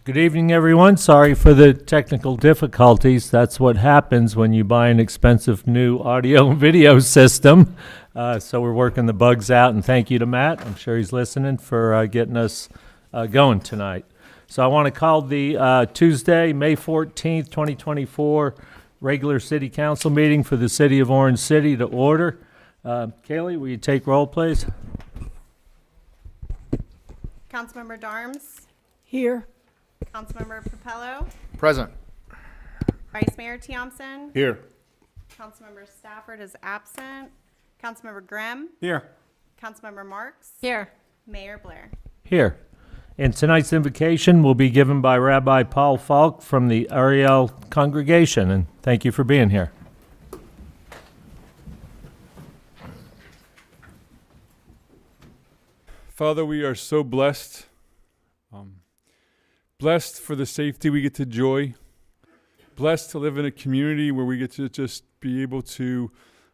Good evening, everyone. Sorry for the technical difficulties. That's what happens when you buy an expensive new audio and video system. So we're working the bugs out, and thank you to Matt. I'm sure he's listening for getting us going tonight. So I want to call the Tuesday, May 14th, 2024 regular City Council meeting for the City of Orange City to order. Kaylee, will you take roll, please? Councilmember Darms. Here. Councilmember Propello. Present. Vice Mayor Thompson. Here. Councilmember Stafford is absent. Councilmember Grimm. Here. Councilmember Marks. Here. Mayor Blair. Here. And tonight's invocation will be given by Rabbi Paul Falk from the Ariel congregation. And thank you for being here. Father, we are so blessed. Blessed for the safety we get to enjoy. Blessed to live in a community where we get to just be able to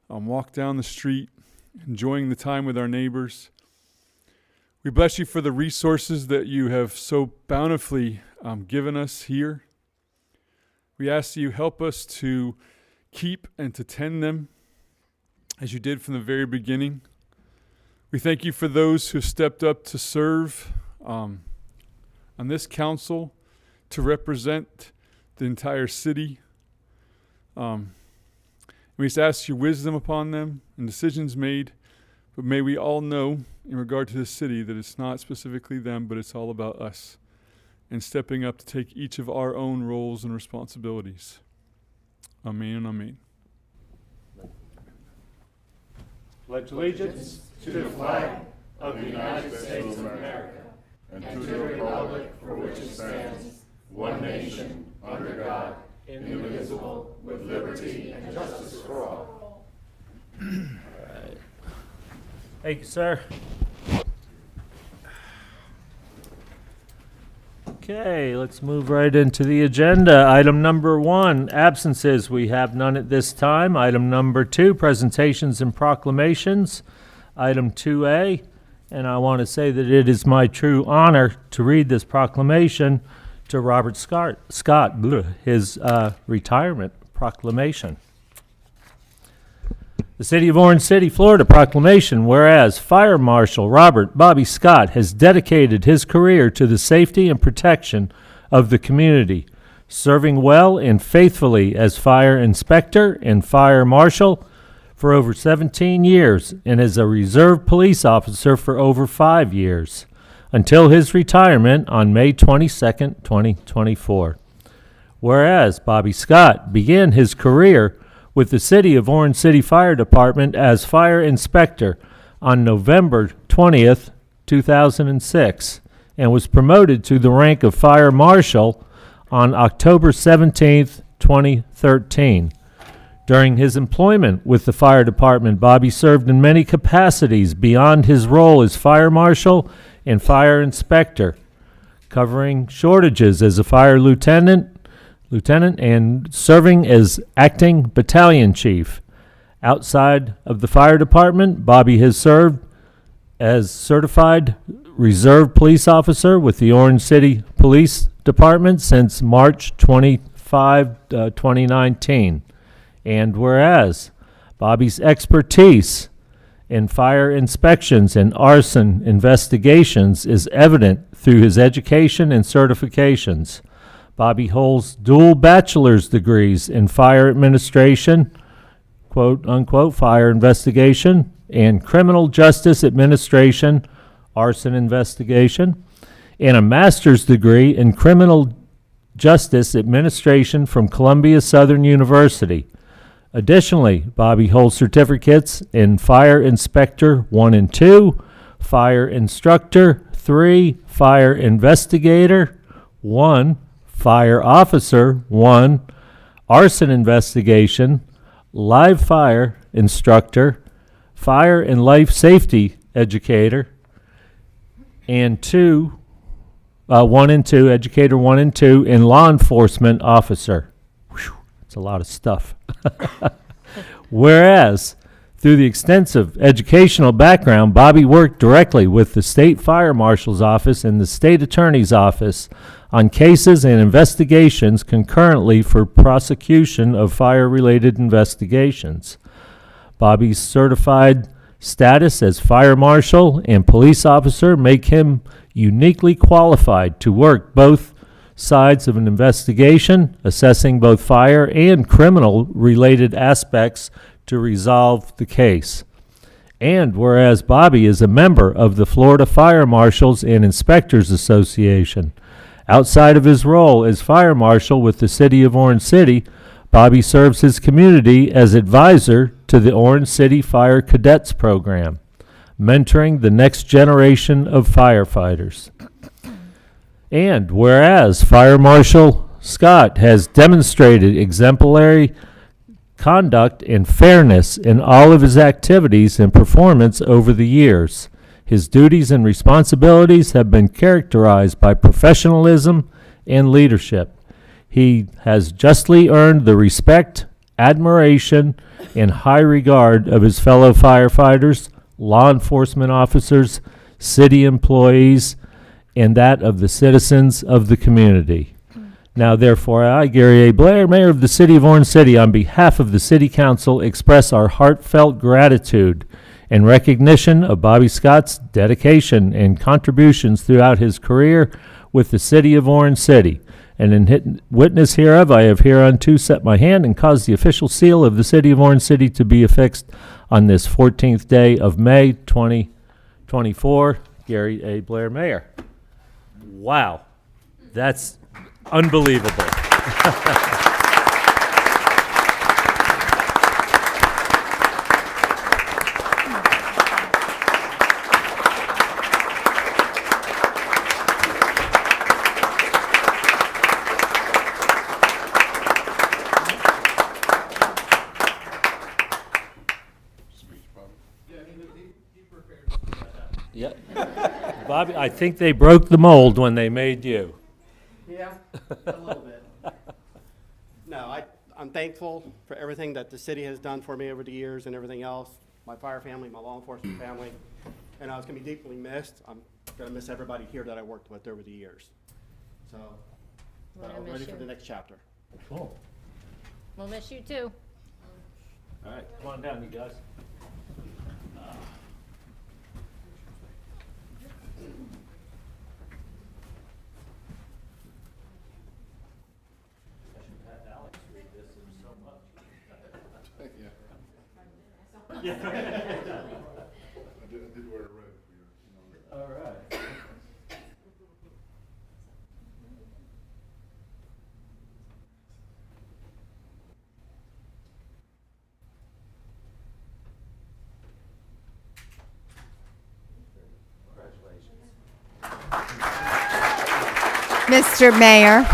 walk down the street, enjoying the time with our neighbors. We bless you for the resources that you have so bountifully given us here. We ask that you help us to keep and to tend them as you did from the very beginning. We thank you for those who stepped up to serve on this council, to represent the entire city. We just ask your wisdom upon them and decisions made, but may we all know in regard to this city that it's not specifically them, but it's all about us and stepping up to take each of our own roles and responsibilities. Amen and amen. Pledge allegiance to the flag of the United States of America and to the republic for which it stands, one nation, under God, indivisible, with liberty and justice for all. Thank you, sir. Okay, let's move right into the agenda. Item number 1, absences. We have none at this time. Item number 2, presentations and proclamations. Item 2A, and I want to say that it is my true honor to read this proclamation to Robert Scott, his retirement proclamation. The City of Orange City, Florida proclamation, whereas Fire Marshal Robert Bobby Scott has dedicated his career to the safety and protection of the community, serving well and faithfully as fire inspector and fire marshal for over 17 years and as a reserve police officer for over 5 years, until his retirement on May 22, 2024. Whereas Bobby Scott began his career with the City of Orange City Fire Department as fire inspector on November 20th, 2006, and was promoted to the rank of fire marshal on October 17th, 2013. During his employment with the fire department, Bobby served in many capacities beyond his role as fire marshal and fire inspector, covering shortages as a fire lieutenant and serving as acting battalion chief. Outside of the fire department, Bobby has served as certified reserve police officer with the Orange City Police Department since March 25, 2019. And whereas Bobby's expertise in fire inspections and arson investigations is evident through his education and certifications. Bobby holds dual bachelor's degrees in fire administration, quote unquote, fire investigation, and criminal justice administration, arson investigation, and a master's degree in criminal justice administration from Columbia Southern University. Additionally, Bobby holds certificates in Fire Inspector 1 and 2, Fire Instructor 3, Fire Investigator 1, Fire Officer 1, Arson Investigation, Live Fire Instructor, Fire and Life Safety Educator, and 1 and 2, Educator 1 and 2, and Law Enforcement Officer. Whew, that's a lot of stuff. Whereas Through the extensive educational background, Bobby worked directly with the State Fire Marshal's Office and the State Attorney's Office on cases and investigations concurrently for prosecution of fire-related investigations. Bobby's certified status as fire marshal and police officer make him uniquely qualified to work both sides of an investigation, assessing both fire and criminal-related aspects to resolve the case. And whereas Bobby is a member of the Florida Fire Marshals and Inspectors Association, outside of his role as fire marshal with the City of Orange City, Bobby serves his community as advisor to the Orange City Fire Cadets Program, mentoring the next generation of firefighters. And whereas Fire Marshal Scott has demonstrated exemplary conduct and fairness in all of his activities and performance over the years, his duties and responsibilities have been characterized by professionalism and leadership. He has justly earned the respect, admiration, and high regard of his fellow firefighters, law enforcement officers, city employees, and that of the citizens of the community. Now, therefore, I, Gary A. Blair, Mayor of the City of Orange City, on behalf of the City Council, express our heartfelt gratitude and recognition of Bobby Scott's dedication and contributions throughout his career with the City of Orange City. And in witness hereof, I have hereunto set my hand and caused the official seal of the City of Orange City to be affixed on this 14th day of May 2024. Gary A. Blair, Mayor. Wow, that's unbelievable. Yeah. Bobby, I think they broke the mold when they made you. Yeah, a little bit. No, I'm thankful for everything that the city has done for me over the years and everything else, my fire family, my law enforcement family, and I was going to be deeply missed. I'm going to miss everybody here that I worked with over the years. So, I'm ready for the next chapter. Cool. We'll miss you too. All right, come on down, you guys. I did wear red for you. All right. Mr. Mayor,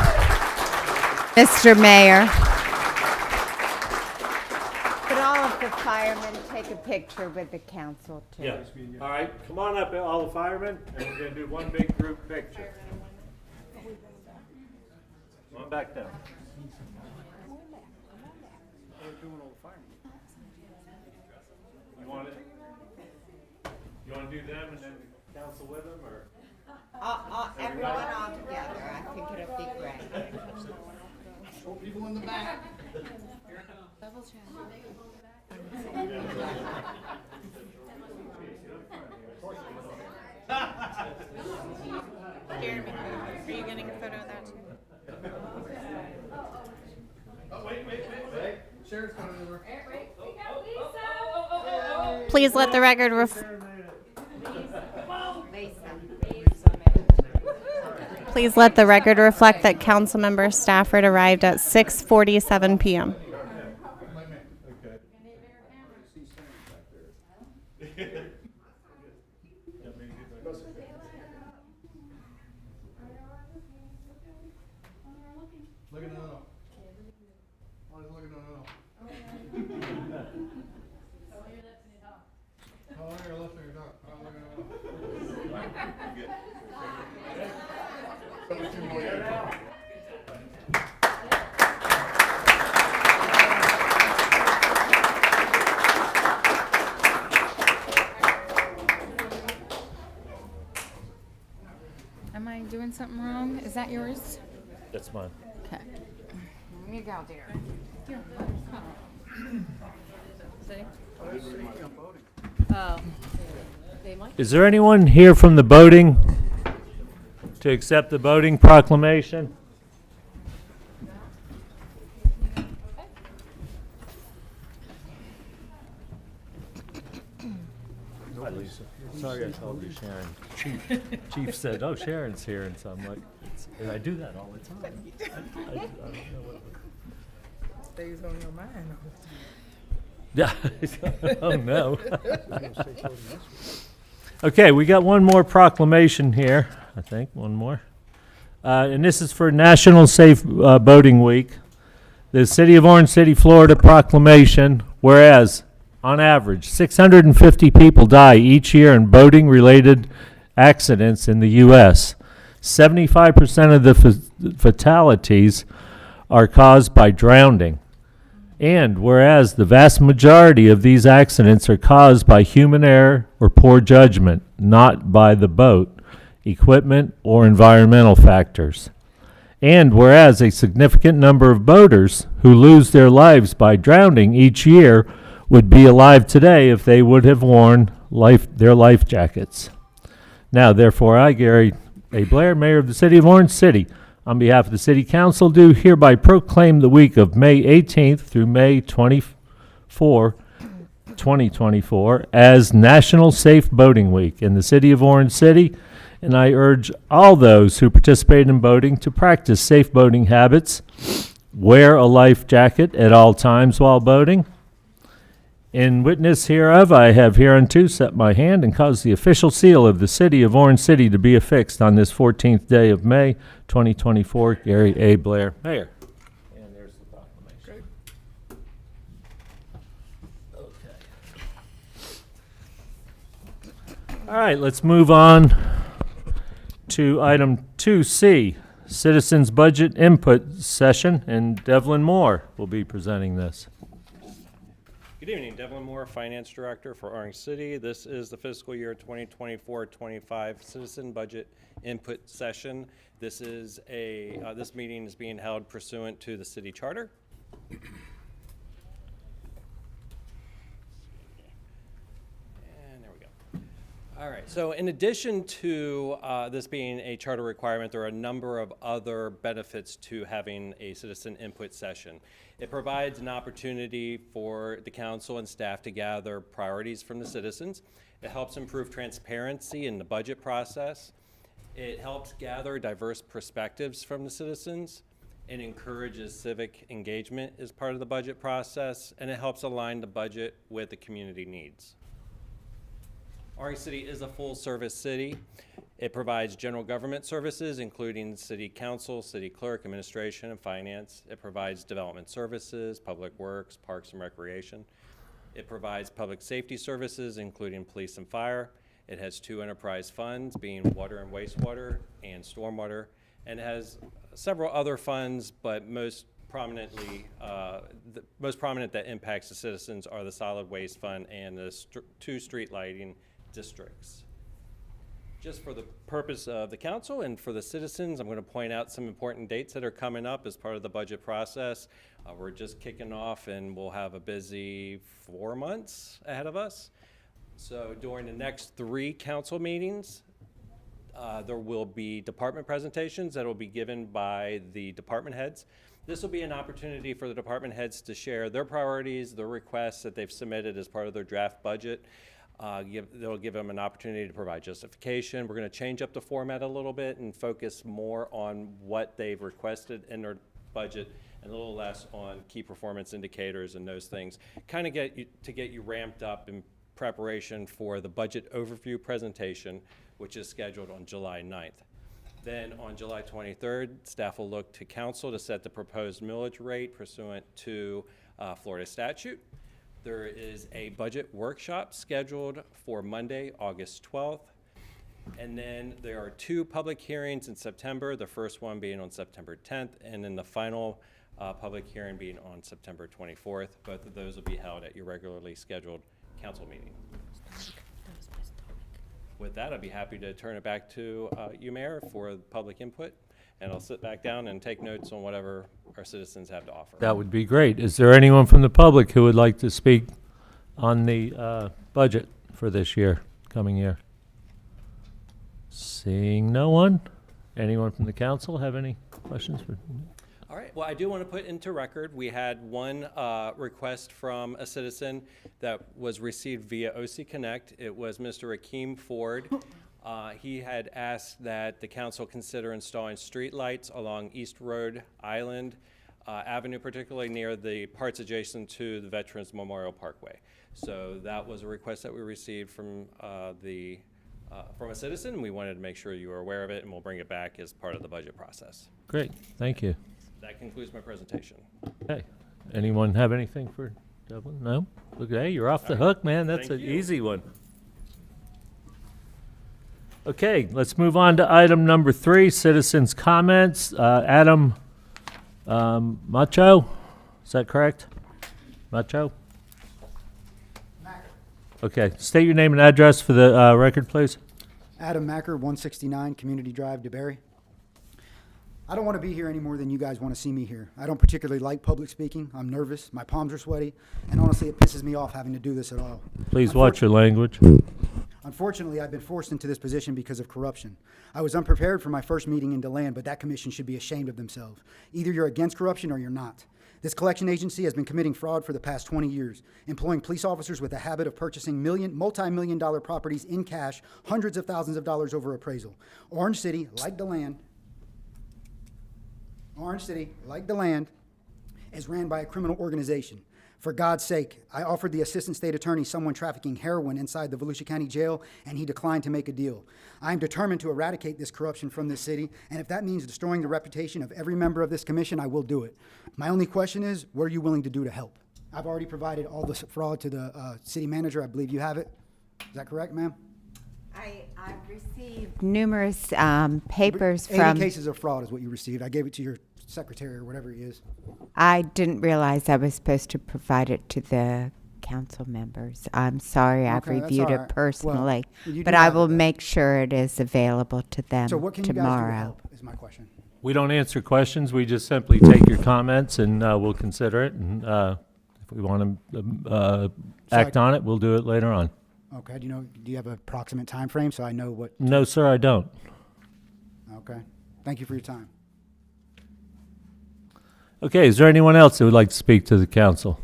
could all of the firemen take a picture with the council too? Yeah. All right, come on up, all the firemen, and we're gonna do one big group picture. Come on back down. You want to do them and then the council with them, or? Everyone all together, I think it'll be great. People in the back. Jeremy, are you getting a photo of that too? Please let the record Please let the record reflect that Councilmember Stafford arrived at 6:47 p.m. Look at no. Always look at no. Oh, on your left or your dog. Oh, look at no. that yours? That's mine. Okay. Here you go, dear. Oh. They might. Is there anyone here from the boating to accept the boating proclamation? Hi, Lisa. Sorry I told you, Sharon. Chief said, "Oh, Sharon's here," and so I'm like, and I do that all the time. I don't know what. Stays on your mind. Yeah. Oh, no. Okay, we got one more proclamation here, I think, one more. And this is for National Safe Boating Week. The City of Orange City, Florida proclamation, whereas, on average, 650 people die each year in boating-related accidents in the U.S. 75% of the fatalities are caused by drowning. And whereas the vast majority of these accidents are caused by human error or poor judgment, not by the boat, equipment, or environmental factors. And whereas a significant number of boaters who lose their lives by drowning each year would be alive today if they would have worn their life jackets. Now, therefore, I, Gary A. Blair, Mayor of the City of Orange City, on behalf of the City Council, do hereby proclaim the week of May 18th through May 24, 2024, as National Safe Boating Week in the City of Orange City, and I urge all those who participate in boating to practice safe boating habits, wear a life jacket at all times while boating. In witness hereof, I have hereunto set my hand and caused the official seal of the City of Orange City to be affixed on this 14th day of May, 2024. Gary A. Blair, Mayor. And there's the proclamation. Okay. All right, let's move on to item 2C, Citizens Budget Input Session, and Devlin Moore will be presenting this. Good evening, Devlin Moore, Finance Director for Orange City. This is the fiscal year 2024-25 Citizen Budget Input Session. This is this meeting is being held pursuant to the City Charter. And there we go. All right, so in addition to this being a charter requirement, there are a number of other benefits to having a citizen input session. It provides an opportunity for the council and staff to gather priorities from the citizens. It helps improve transparency in the budget process. It helps gather diverse perspectives from the citizens. It encourages civic engagement as part of the budget process, and it helps align the budget with the community needs. Orange City is a full-service city. It provides general government services, including city council, city clerk, administration, and finance. It provides development services, public works, parks and recreation. It provides public safety services, including police and fire. It has 2 enterprise funds, being water and wastewater and stormwater, and has several other funds, but most prominently, the most prominent that impacts the citizens are the solid waste fund and the 2 street lighting districts. Just for the purpose of the council and for the citizens, I'm going to point out some important dates that are coming up as part of the budget process. We're just kicking off and we'll have a busy 4 months ahead of us. So during the next 3 council meetings, there will be department presentations that will be given by the department heads. This will be an opportunity for the department heads to share their priorities, their requests that they've submitted as part of their draft budget. They'll give them an opportunity to provide justification. We're going to change up the format a little bit and focus more on what they've requested in their budget and a little less on key performance indicators and those things. Kind of get you ramped up in preparation for the budget overview presentation, which is scheduled on July 9th. Then on July 23rd, staff will look to council to set the proposed millage rate pursuant to Florida statute. There is a budget workshop scheduled for Monday, August 12th. And then there are 2 public hearings in September, the first one being on September 10th, and then the final public hearing being on September 24th. Both of those will be held at your regularly scheduled council meeting. With that, I'd be happy to turn it back to you, Mayor, for public input. and I'll sit back down and take notes on whatever our citizens have to offer. That would be great. Is there anyone from the public who would like to speak on the budget for this year, coming year? Seeing no one? Anyone from the council have any questions for? All right, well, I do want to put into record, we had one request from a citizen that was received via OC Connect. It was Mr. Akeem Ford. He had asked that the council consider installing streetlights along East Rhode Island Avenue, particularly near the parts adjacent to the Veterans Memorial Parkway. So that was a request that we received from from a citizen. We wanted to make sure you were aware of it, and we'll bring it back as part of the budget process. Great, thank you. That concludes my presentation. Okay, anyone have anything for Dublin? No? Look, hey, you're off the hook, man. That's an Thank you. easy one. Okay, let's move on to item number 3, citizens' comments. Adam Macho, is that correct? Macho? Okay, state your name and address for the record, please. Adam Macker, 169 Community Drive, DeBerry. I don't want to be here any more than you guys want to see me here. I don't particularly like public speaking. I'm nervous, my palms are sweaty, and honestly, it pisses me off having to do this at all. Please watch your language. Unfortunately, I've been forced into this position because of corruption. I was unprepared for my first meeting in DeLand, but that commission should be ashamed of themselves. Either you're against corruption or you're not. This collection agency has been committing fraud for the past 20 years, employing police officers with a habit of purchasing multi-million dollar properties in cash, hundreds of thousands of dollars over appraisal. Orange City, like DeLand, is ran by a criminal organization. For God's sake, I offered the assistant state attorney someone trafficking heroin inside the Volusia County Jail, and he declined to make a deal. I am determined to eradicate this corruption from this city, and if that means destroying the reputation of every member of this commission, I will do it. My only question is, what are you willing to do to help? I've already provided all the fraud to the city manager. I believe you have it. Is that correct, ma'am? I've received numerous papers 80 from... cases of fraud is what you received. I gave it to your secretary or whatever he is. I didn't realize I was supposed to provide it to the council members. I'm sorry, I've Okay, that's reviewed all it right. personally, Well, you but do I have will it, though. make sure it is available to them So what can you guys do to tomorrow. help is my question. We don't answer questions. We just simply take your comments and we'll consider it. And if we want to act on it, we'll do it later on. Okay, do you have an approximate time frame so I know what? No, sir, I don't. Okay, thank you for your time. Okay, is there anyone else that would like to speak to the council?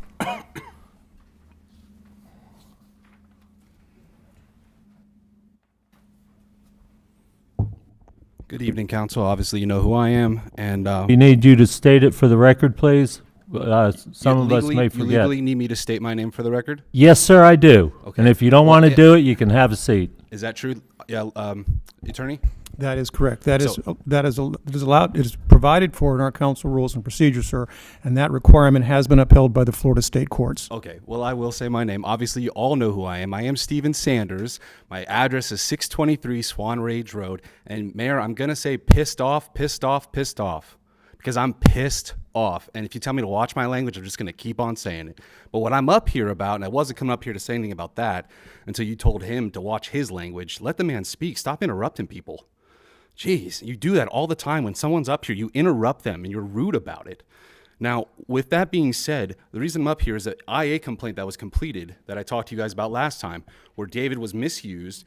Good evening, council. Obviously, you know who I am, and We need you to state it for the record, please. Some of us may You forget. legally need me to state my name for the record. Yes, sir, I do. Okay. And if you don't Well, want to yeah. do it, you can have a seat. Is that true? Yeah, attorney. That is correct. That is So- that is allowed. It is provided for in our council rules and procedures, sir, and that requirement has been upheld by the Florida state courts. Okay. Well, I will say my name. Obviously, you all know who I am. I am Stephen Sanders. My address is 623 Swan Rage Road. And Mayor, I'm gonna say pissed off, because I'm pissed off. And if you tell me to watch my language, I'm just gonna keep on saying it. But what I'm up here about, and I wasn't coming up here to say anything about that until you told him to watch his language. Let the man speak. Stop interrupting people. Jeez, you do that all the time. When someone's up here, you interrupt them and you're rude about it. Now, with that being said, the reason I'm up here is an IA complaint that was completed that I talked to you guys about last time, where David was misused.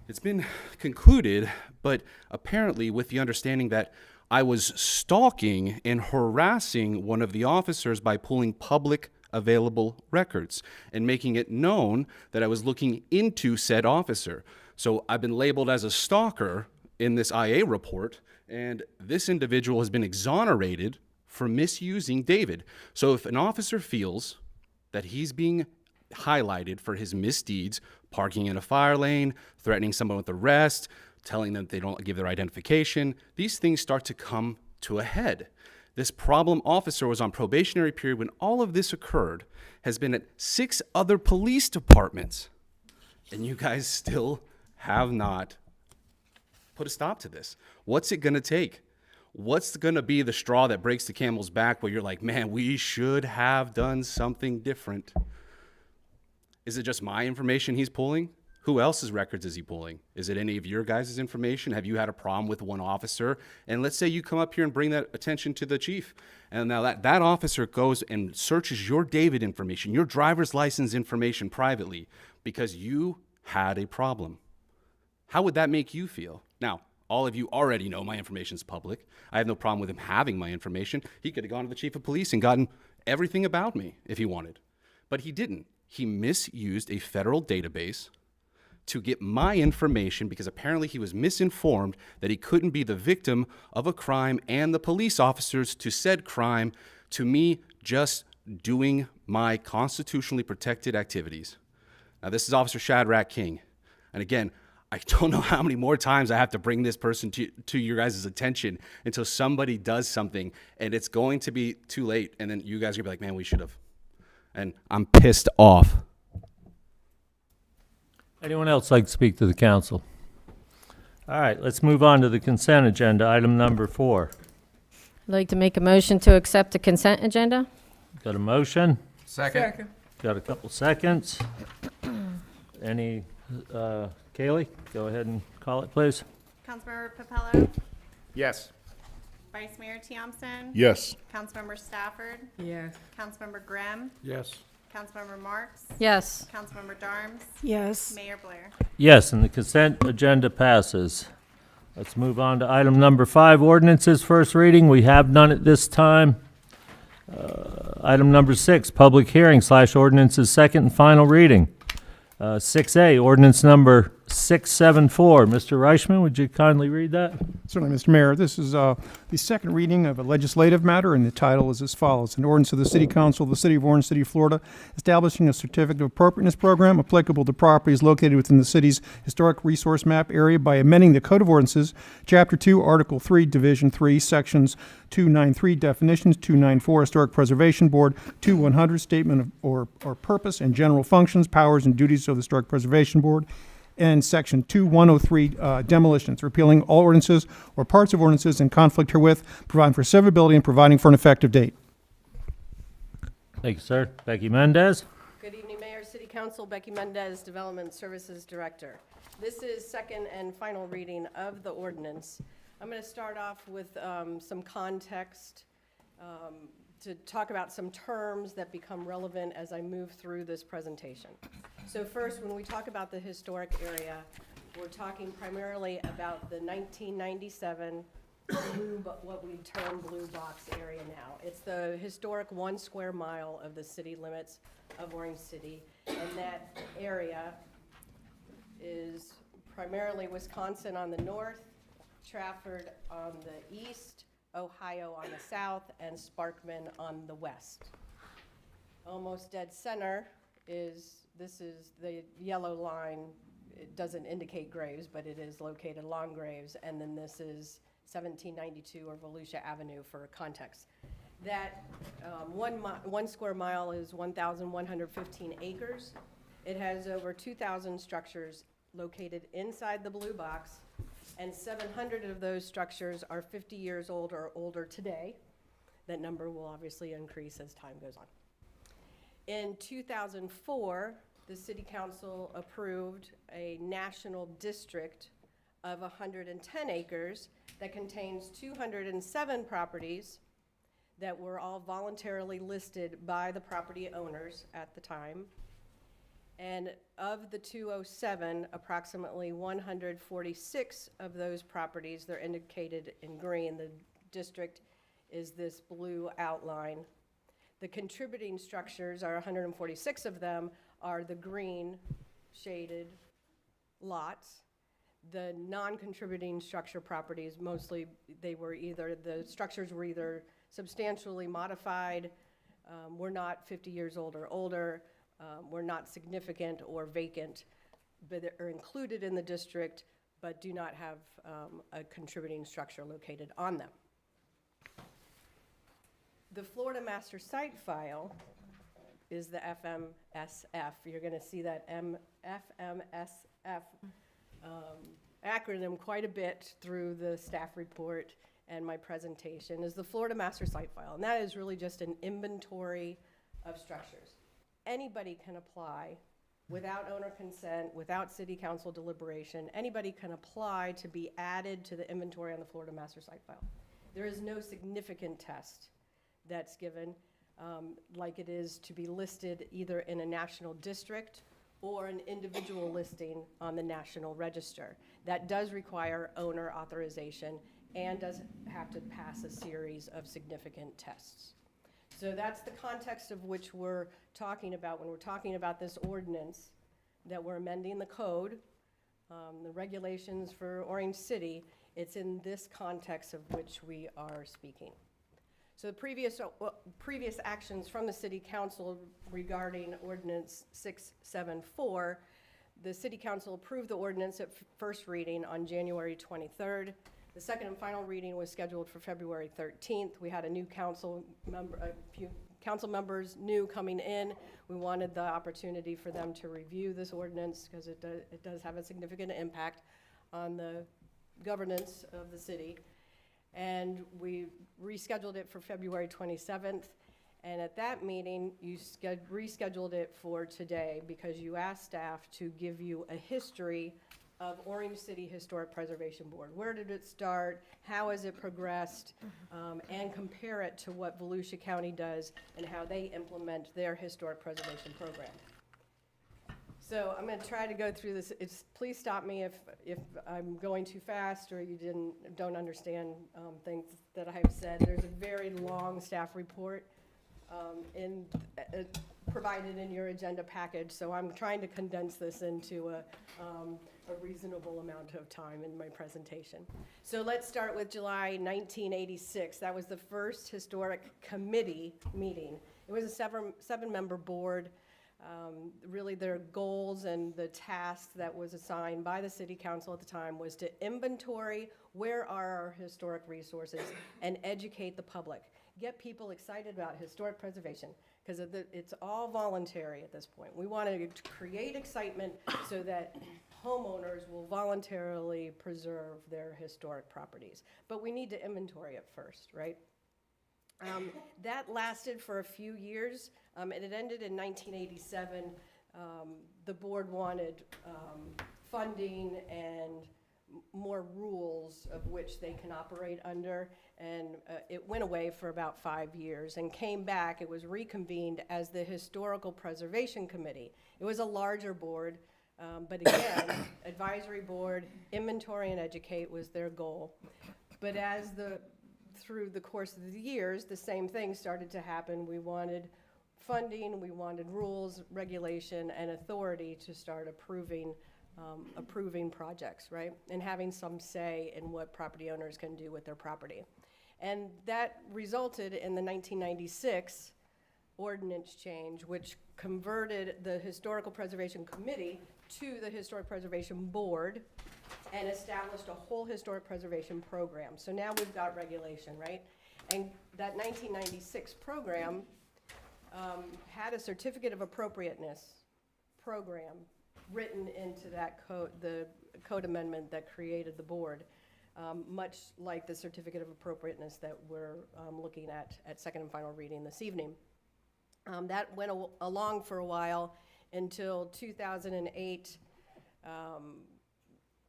It's been concluded, but apparently with the understanding that I was stalking and harassing one of the officers by pulling public available records and making it known that I was looking into said officer. So I've been labeled as a stalker in this IA report, and this individual has been exonerated for misusing David. So if an officer feels that he's being highlighted for his misdeeds, parking in a fire lane, threatening someone with arrest, telling them they don't give their identification, these things start to come to a head. This problem officer was on probationary period when all of this occurred, has been at 6 other police departments, and you guys still have not put a stop to this. What's it gonna take? What's gonna be the straw that breaks the camel's back where you're like, man, we should have done something different? Is it just my information he's pulling? Who else's records is he pulling? Is it any of your guys' information? Have you had a problem with one officer? And let's say you come up here and bring that attention to the chief. And now that officer goes and searches your David information, your driver's license information privately because you had a problem. How would that make you feel? Now, all of you already know my information is public. I have no problem with him having my information. He could have gone to the chief of police and gotten everything about me if he wanted. But he didn't. He misused a federal database to get my information because apparently he was misinformed that he couldn't be the victim of a crime and the police officers to said crime to me just doing my constitutionally protected activities. Now, this is Officer Shadrack King. And again, I don't know how many more times I have to bring this person to your guys' attention until somebody does something, and it's going to be too late, and then you guys are going to be like, man, we should have. And I'm pissed off. Anyone else like to speak to the council? All right, let's move on to the consent agenda, item number 4. I'd like to make a motion to accept the consent agenda. Got a motion? Second. Got a couple seconds. Any, Kaylee, go ahead and call it, please. Councilmember Papello, Yes. Vice Mayor Thompson, Yes. Councilmember Stafford, Yes. Councilmember Grimm, Yes. Councilmember Marks, Yes. Councilmember Darms, Yes. Mayor Blair. Yes, and the consent agenda passes. Let's move on to item number 5, ordinances, first reading. We have none at this time. Item number 6, public hearing / ordinances, second and final reading. 6A, ordinance number 674. Mr. Reichman, would you kindly read that? Certainly, Mr. Mayor. This is the second reading of a legislative matter, and the title is as follows. An ordinance of the City Council of the City of Orange City, Florida, establishing a certificate of appropriateness program applicable to properties located within the city's historic resource map area by amending the Code of Ordinances, Chapter 2, Article 3, Division 3, Sections 293, Definitions, 294, Historic Preservation Board, 2100, Statement of or Purpose and General Functions, Powers and Duties of the Historic Preservation Board, and Section 2103, demolitions, repealing all ordinances or parts of ordinances in conflict herewith, providing for severability and providing for an effective date. Thank you, sir. Becky Mendez. Good evening, Mayor, City Council, Becky Mendez, Development Services Director. This is second and final reading of the ordinance. I'm going to start off with some context to talk about some terms that become relevant as I move through this presentation. So first, when we talk about the historic area, we're talking primarily about the 1997 what we term blue box area now. It's the historic 1 square mile of the city limits of Orange City, and that area is primarily Wisconsin on the north, Trafford on the east, Ohio on the south, and Sparkman on the west. Almost dead center this is the yellow line. It doesn't indicate Graves, but it is located along Graves, and then this is 1792 or Volusia Avenue for context. That 1 square mile is 1,115 acres. It has over 2,000 structures located inside the blue box, and 700 of those structures are 50 years old or older today. That number will obviously increase as time goes on. In 2004, the City Council approved a national district of 110 acres that contains 207 properties that were all voluntarily listed by the property owners at the time. And of the 207, approximately 146 of those properties, they're indicated in green. The district is this blue outline. The contributing structures are 146 of them are the green shaded lots. The non-contributing structure properties, mostly the structures were either substantially modified, were not 50 years old or older, were not significant or vacant, but are included in the district, but do not have a contributing structure located on them. The Florida Master Site File is the FMSF. You're going to see that FMSF acronym quite a bit through the staff report and my presentation, is the Florida Master Site File. And that is really just an inventory of structures. Anybody can apply without owner consent, without city council deliberation. Anybody can apply to be added to the inventory on the Florida Master Site File. There is no significant test that's given, like it is to be listed either in a national district or an individual listing on the National Register. That does require owner authorization and does have to pass a series of significant tests. So that's the context of which we're talking about when we're talking about this ordinance, that we're amending the code, the regulations for Orange City. It's in this context of which we are speaking. So the previous actions from the City Council regarding Ordinance 674, the City Council approved the ordinance at first reading on January 23rd. The second and final reading was scheduled for February 13th. We had a new council member, a few council members new coming in. We wanted the opportunity for them to review this ordinance because it does have a significant impact on the governance of the city. And we rescheduled it for February 27th. And at that meeting, you rescheduled it for today because you asked staff to give you a history of Orange City Historic Preservation Board. Where did it start? How has it progressed? And compare it to what Volusia County does and how they implement their historic preservation program. So I'm going to try to go through this. Please stop me if I'm going too fast or you don't understand things that I have said. There's a very long staff report provided in your agenda package, so I'm trying to condense this into a reasonable amount of time in my presentation. So let's start with July 1986. That was the first historic committee meeting. It was a seven-member board. Really their goals and the task that was assigned by the City Council at the time was to inventory where are our historic resources and educate the public. Get people excited about historic preservation because it's all voluntary at this point. We want to create excitement so that homeowners will voluntarily preserve their historic properties. But we need to inventory it first, right? That lasted for a few years, and it ended in 1987. The board wanted funding and more rules of which they can operate under, and it went away for about 5 years and came back. It was reconvened as the Historical Preservation Committee. It was a larger board, but again, advisory board, inventory and educate was their goal. But through the course of the years, the same thing started to happen. We wanted funding, we wanted rules, regulation, and authority to start approving projects, right? And having some say in what property owners can do with their property. And that resulted in the 1996 ordinance change, which converted the Historical Preservation Committee to the Historic Preservation Board and established a whole historic preservation program. So now we've got regulation, right? And that 1996 program had a certificate of appropriateness program written into that code, the code amendment that created the board, much like the certificate of appropriateness that we're looking at second and final reading this evening. That went along for a while until 2008.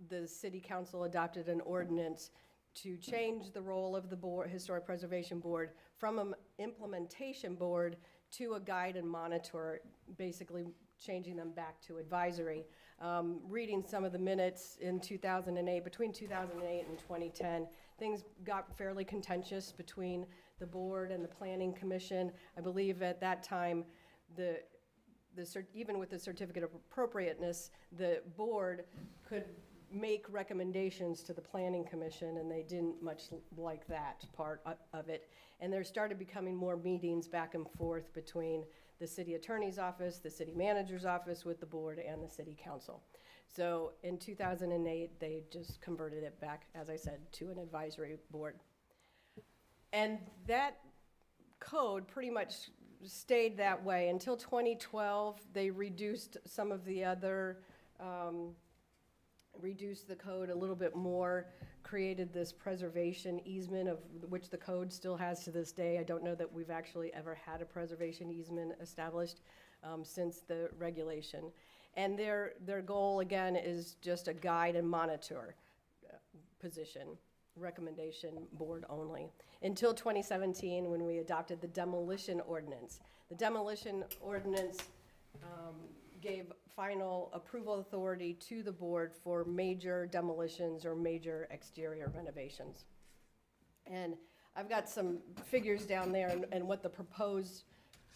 The City Council adopted an ordinance to change the role of the board, Historic Preservation Board from an implementation board to a guide and monitor, basically changing them back to advisory. Reading some of the minutes in 2008, between 2008 and 2010, things got fairly contentious between the board and the Planning Commission. I believe at that time, even with the certificate of appropriateness, the board could make recommendations to the Planning Commission, and they didn't much like that part of it. And there started becoming more meetings back and forth between the city attorney's office, the city manager's office with the board, and the city council. So in 2008, they just converted it back, as I said, to an advisory board. And that code pretty much stayed that way until 2012. They reduced some of the other reduced the code a little bit more, created this preservation easement of which the code still has to this day. I don't know that we've actually ever had a preservation easement established since the regulation. And their goal, again, is just a guide and monitor position, recommendation board only, until 2017, when we adopted the demolition ordinance. The demolition ordinance gave final approval authority to the board for major demolitions or major exterior renovations. And I've got some figures down there, and what the proposed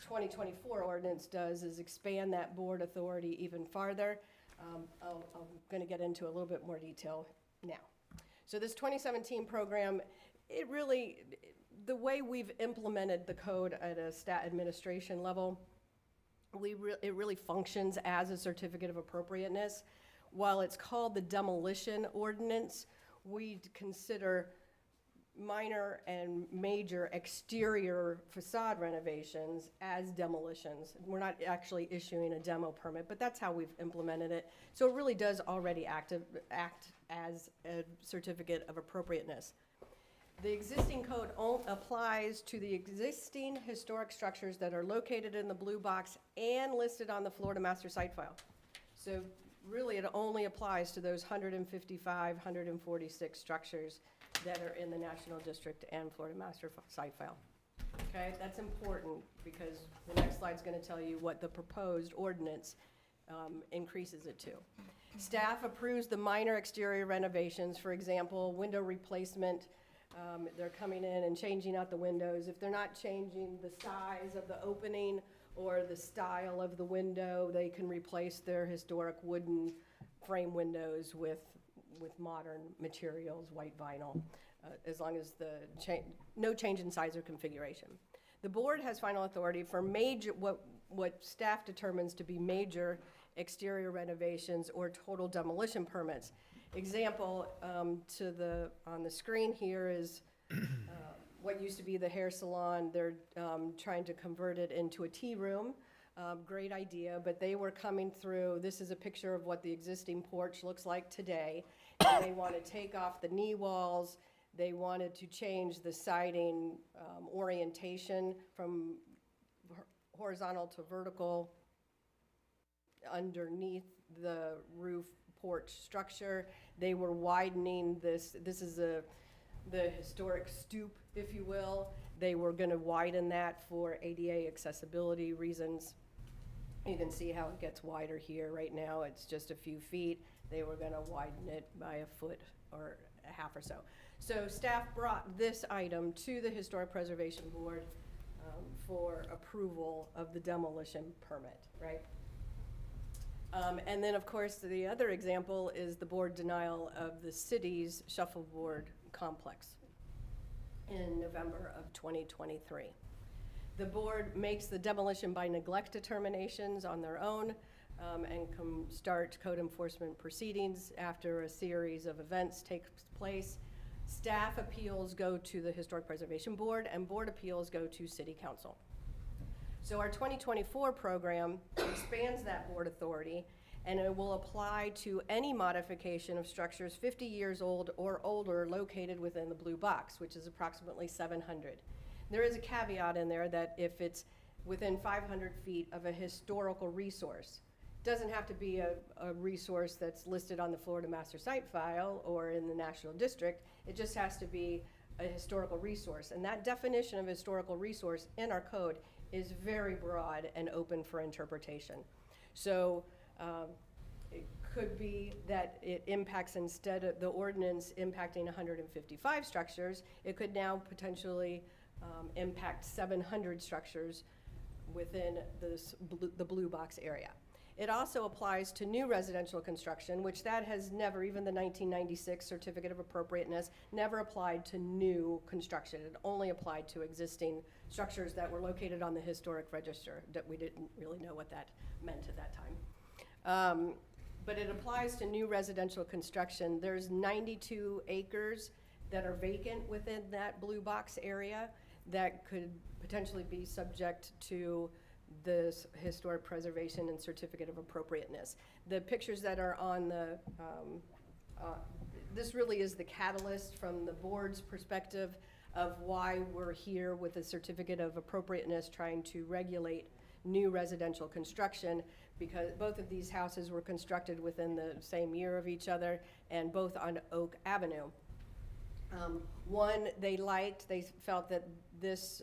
2024 ordinance does is expand that board authority even farther. I'm going to get into a little bit more detail now. So this 2017 program, the way we've implemented the code at a stat administration level, it really functions as a certificate of appropriateness. While it's called the demolition ordinance, we consider minor and major exterior facade renovations as demolitions. We're not actually issuing a demo permit, but that's how we've implemented it. So it really does already act as a certificate of appropriateness. The existing code applies to the existing historic structures that are located in the blue box and listed on the Florida Master Site File. So really, it only applies to those 155, 146 structures that are in the National District and Florida Master Site File. Okay, that's important because the next slide's going to tell you what the proposed ordinance increases it to. Staff approves the minor exterior renovations, for example, window replacement. They're coming in and changing out the windows. If they're not changing the size of the opening or the style of the window, they can replace their historic wooden frame windows with modern materials, white vinyl, as long as no change in size or configuration. The board has final authority for major, what staff determines to be major exterior renovations or total demolition permits. Example, on the screen here is what used to be the hair salon. They're trying to convert it into a tea room. Great idea, but they were coming through. This is a picture of what the existing porch looks like today. And they want to take off the knee walls. They wanted to change the siding orientation from horizontal to vertical underneath the roof porch structure. They were widening this. This is the historic stoop, if you will. They were going to widen that for ADA accessibility reasons. You can see how it gets wider here. Right now, it's just a few feet. They were going to widen it by a foot or a half or so. So staff brought this item to the Historic Preservation Board for approval of the demolition permit, right? And then, of course, the other example is the board denial of the city's shuffleboard complex in November of 2023. The board makes the demolition by neglect determinations on their own and can start code enforcement proceedings after a series of events takes place. Staff appeals go to the Historic Preservation Board, and board appeals go to City Council. So our 2024 program expands that board authority, and it will apply to any modification of structures 50 years old or older located within the blue box, which is approximately 700. There is a caveat in there that if it's within 500 feet of a historical resource, it doesn't have to be a resource that's listed on the Florida Master Site File or in the National District. It just has to be a historical resource. And that definition of historical resource in our code is very broad and open for interpretation. So it could be that it impacts, instead of the ordinance impacting 155 structures, it could now potentially impact 700 structures within the blue box area. It also applies to new residential construction, which that has never, even the 1996 Certificate of Appropriateness, never applied to new construction. It only applied to existing structures that were located on the historic register. That we didn't really know what that meant at that time. But it applies to new residential construction. There's 92 acres that are vacant within that blue box area that could potentially be subject to this historic preservation and certificate of appropriateness. The pictures that are on the, this really is the catalyst from the board's perspective of why we're here with a certificate of appropriateness trying to regulate new residential construction, because both of these houses were constructed within the same year of each other and both on Oak Avenue. One, they felt that this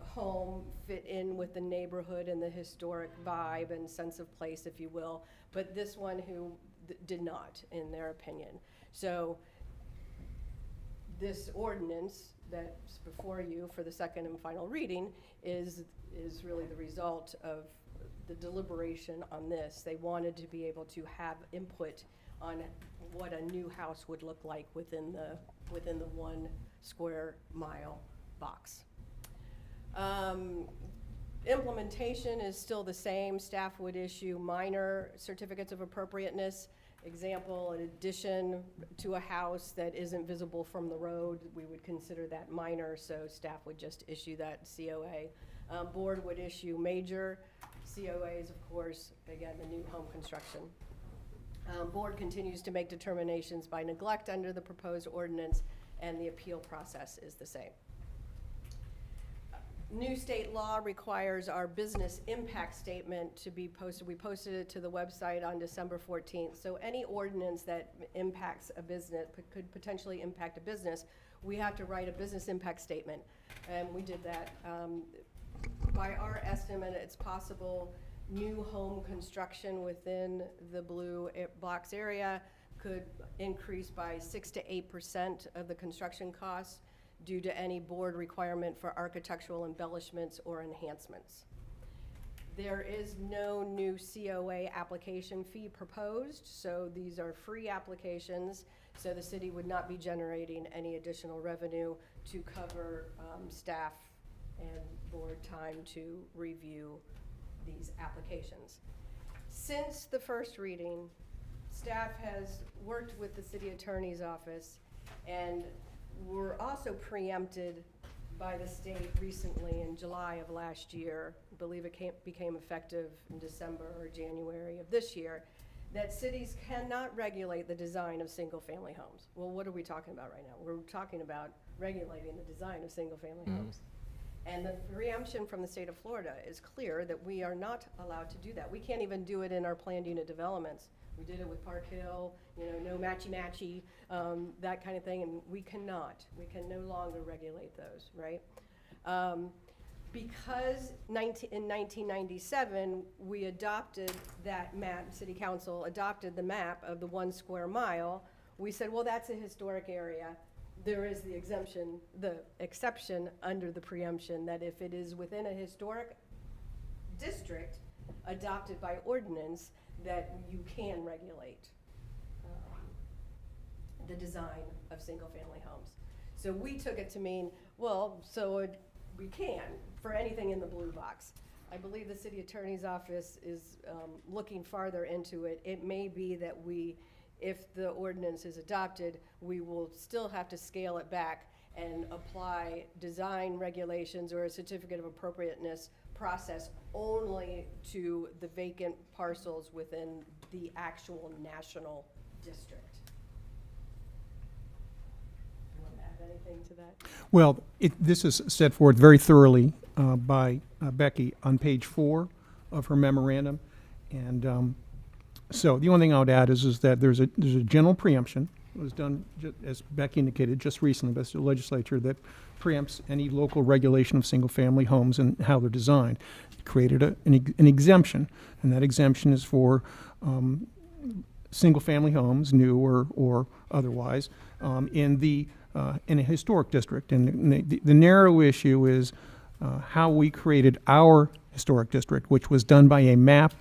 home fit in with the neighborhood and the historic vibe and sense of place, if you will, but this one did not, in their opinion. So this ordinance that's before you for the second and final reading is really the result of the deliberation on this. They wanted to be able to have input on what a new house would look like within the 1 square mile box. Implementation is still the same. Staff would issue minor certificates of appropriateness. Example, an addition to a house that isn't visible from the road, we would consider that minor, so staff would just issue that COA. Board would issue major COAs, of course, again, the new home construction. Board continues to make determinations by neglect under the proposed ordinance, and the appeal process is the same. New state law requires our business impact statement to be posted. We posted it to the website on December 14th. So any ordinance that impacts a business, could potentially impact a business, we have to write a business impact statement. And we did that. By our estimate, it's possible new home construction within the blue box area could increase by 6 to 8% of the construction costs due to any board requirement for architectural embellishments or enhancements. There is no new COA application fee proposed, so these are free applications, so the city would not be generating any additional revenue to cover staff and board time to review these applications. Since the first reading, staff has worked with the city attorney's office, and we're also preempted by the state recently in July of last year. I believe it became effective in December or January of this year, that cities cannot regulate the design of single-family homes. Well, what are we talking about right now? We're talking about regulating the design of single-family homes. And the preemption from the state of Florida is clear that we are not allowed to do that. We can't even do it in our planned unit developments. We did it with Park Hill, no matchy-matchy, that kind of thing, and we cannot. We can no longer regulate those, right? Because in 1997, we adopted that map, City Council adopted the map of the 1 square mile, we said, well, that's a historic area. There is the exception under the preemption that if it is within a historic district adopted by ordinance, that you can regulate the design of single-family homes. So we took it to mean, well, we can for anything in the blue box. I believe the city attorney's office is looking farther into it. It may be that if the ordinance is adopted, we will still have to scale it back and apply design regulations or a certificate of appropriateness process only to the vacant parcels within the actual national district. You want to add anything to that? Well, this is set forth very thoroughly by Becky on page 4 of her memorandum. And so the only thing I would add is that there's a general preemption. It was done, as Becky indicated, just recently by the legislature that preempts any local regulation of single-family homes and how they're designed. It created an exemption, and that exemption is for single-family homes, new or otherwise, in a historic district. And the narrow issue is how we created our historic district, which was done by a map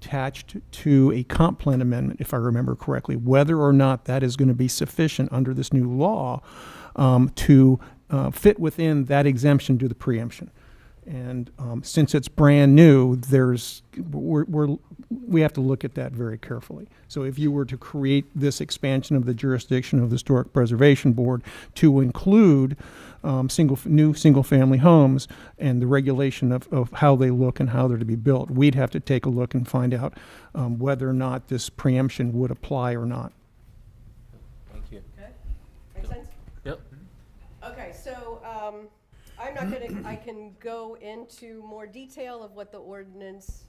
attached to a comp plan amendment, if I remember correctly. Whether or not that is going to be sufficient under this new law to fit within that exemption to the preemption. And since it's brand new, we have to look at that very carefully. So if you were to create this expansion of the jurisdiction of the Historic Preservation Board to include new single-family homes and the regulation of how they look and how they're to be built, we'd have to take a look and find out whether or not this preemption would apply or not. Thank you. Okay, make sense? Yep. Okay, so I'm not gonna, I can go into more detail of what the ordinance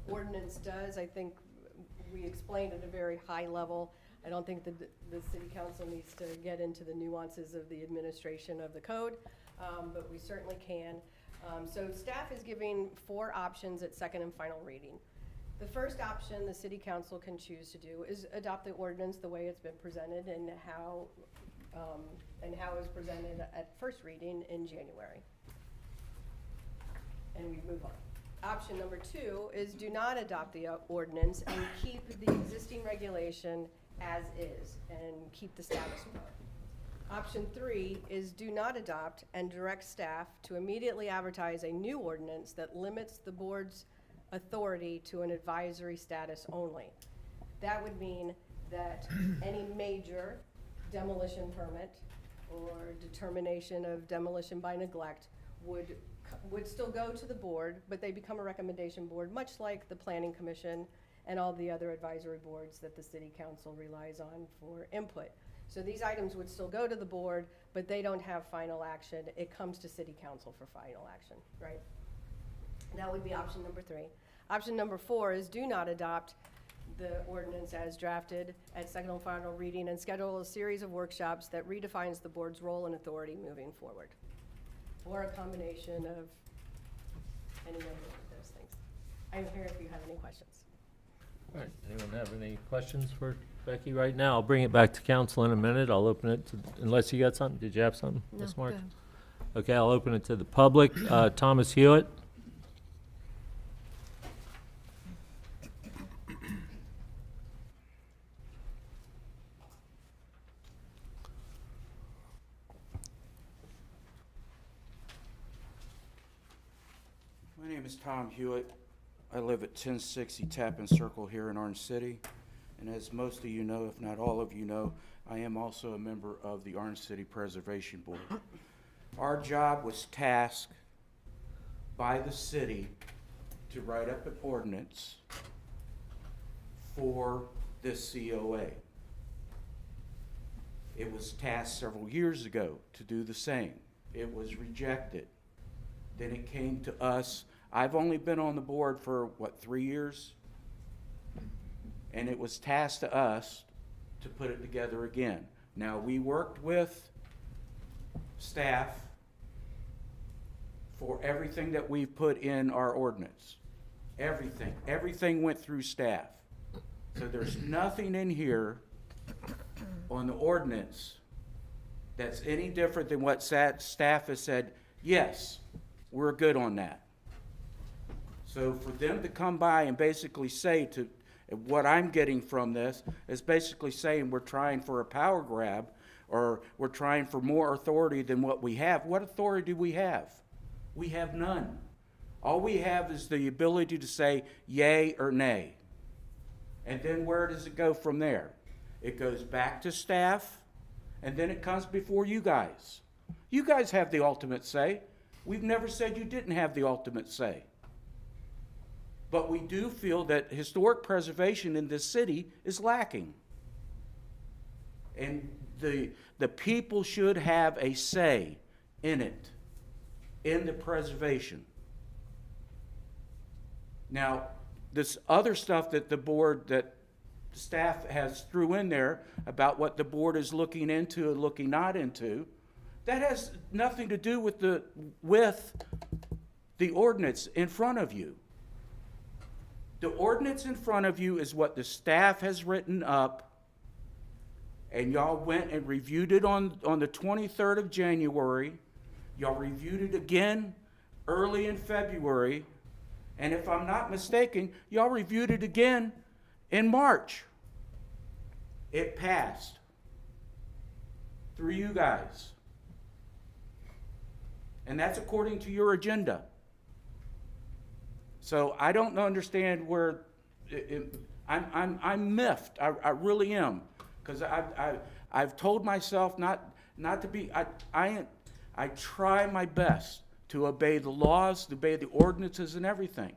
ordinance does. I think we explained at a very high level. I don't think the city council needs to get into the nuances of the administration of the code, but we certainly can. So staff is giving 4 options at second and final reading. The first option the city council can choose to do is adopt the ordinance the way it's been presented and how it was presented at first reading in January. And we move on. Option number 2 is do not adopt the ordinance and keep the existing regulation as is and keep the status quo. Option 3 is do not adopt and direct staff to immediately advertise a new ordinance that limits the board's authority to an advisory status only. That would mean that any major demolition permit or determination of demolition by neglect would still go to the board, but they become a recommendation board, much like the Planning Commission and all the other advisory boards that the city council relies on for input. So these items would still go to the board, but they don't have final action. It comes to city council for final action, right? That would be option number 3. Option number 4 is do not adopt the ordinance as drafted at second and final reading and schedule a series of workshops that redefines the board's role and authority moving forward. Or a combination of any number of those things. I'm here if you have any questions. All right, anyone have any questions for Becky right now? I'll bring it back to council in a minute. I'll open it to, unless you got something. Did you have something, No, Ms. go March? ahead. Okay, I'll open it to the public. Thomas Hewitt. My name is Tom Hewitt. I live at 1060 Tappan Circle here in Orange City. And as most of you know, if not all of you know, I am also a member of the Orange City Preservation Board. Our job was tasked by the city to write up an ordinance for this COA. It was tasked several years ago to do the same. It was rejected. Then it came to us. I've only been on the board for, what, 3 years? And it was tasked to us to put it together again. Now, we worked with staff for everything that we've put in our ordinance. Everything. Everything went through staff. So there's nothing in here on the ordinance that's any different than what staff has said, yes, we're good on that. So for them to come by and basically say to, what I'm getting from this is basically saying we're trying for a power grab or we're trying for more authority than what we have. What authority do we have? We have none. All we have is the ability to say yay or nay. And then where does it go from there? It goes back to staff, and then it comes before you guys. You guys have the ultimate say. We've never said you didn't have the ultimate say. But we do feel that historic preservation in this city is lacking. And the people should have a say in it, in the preservation. Now, this other stuff that the board, that staff has threw in there about what the board is looking into and looking not into, that has nothing to do with the ordinance in front of you. The ordinance in front of you is what the staff has written up, and y'all went and reviewed it on the 23rd of January. Y'all reviewed it again early in February, and if I'm not mistaken, y'all reviewed it again in March. It passed through you guys. And that's according to your agenda. So I don't understand where I'm miffed. I really am, because I've told myself not to be. I try my best to obey the laws, to obey the ordinances, and everything.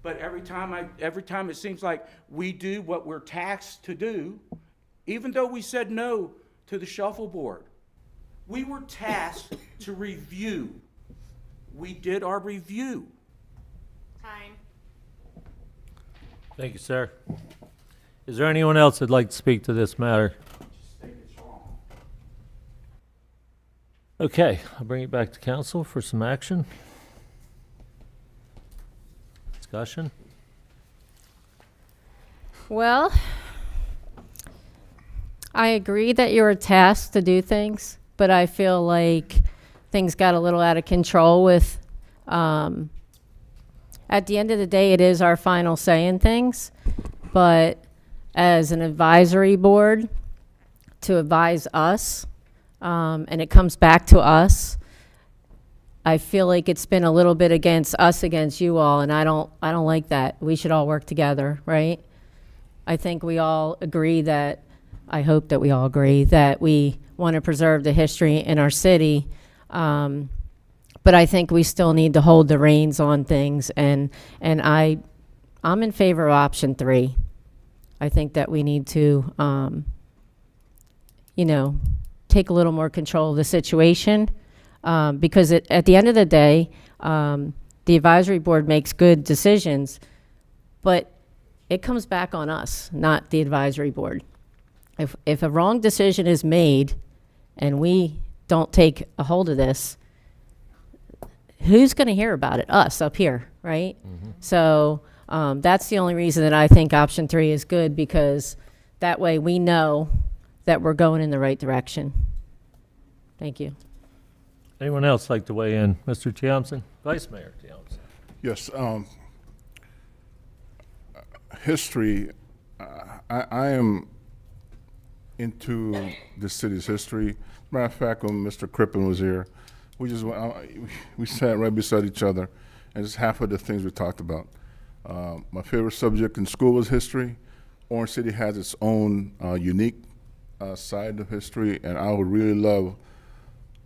But every time it seems like we do what we're tasked to do, even though we said no to the shuffleboard, we were tasked to review. We did our review. Time. Thank you, sir. Is there anyone else that'd like to speak to this matter? Okay, I'll bring it back to council for some action. Discussion? Well, I agree that you're tasked to do things, but I feel like things got a little out of control with, at the end of the day, it is our final say in things, but as an advisory board, to advise us, and it comes back to us, I feel like it's been a little bit against us against you all, and I don't like that. We should all work together, right? I think we all agree that, I hope that we all agree that we want to preserve the history in our city. But I think we still need to hold the reins on things, and I'm in favor of option 3. I think that we need to, take a little more control of the situation, because at the end of the day, the advisory board makes good decisions, but it comes back on us, not the advisory board. If a wrong decision is made and we don't take a hold of this, who's going to hear about it? Us up here, right? So that's the only reason that I think option 3 is good, because that way we know that we're going in the right direction. Thank you. Anyone else like to weigh in? Mr. Tiomson? Vice Mayor Tiomson? Yes, history, I am into the city's history. Matter of fact, when Mr. Crippen was here, we just went, we sat right beside each other, and just half of the things we talked about. My favorite subject in school was history. Orange City has its own unique side of history, and I would really love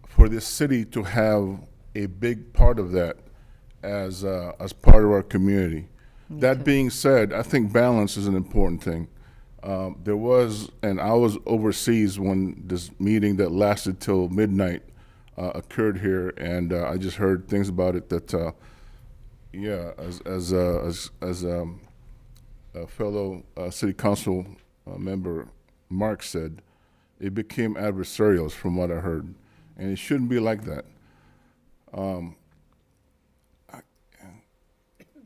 for this city to have a big part of that as part of our community. That being said, I think balance is an important thing. There was, and I was overseas when this meeting that lasted till midnight occurred here, and I just heard things about it that, yeah, as a fellow city council member Mark said, it became adversarial from what I heard, and it shouldn't be like that.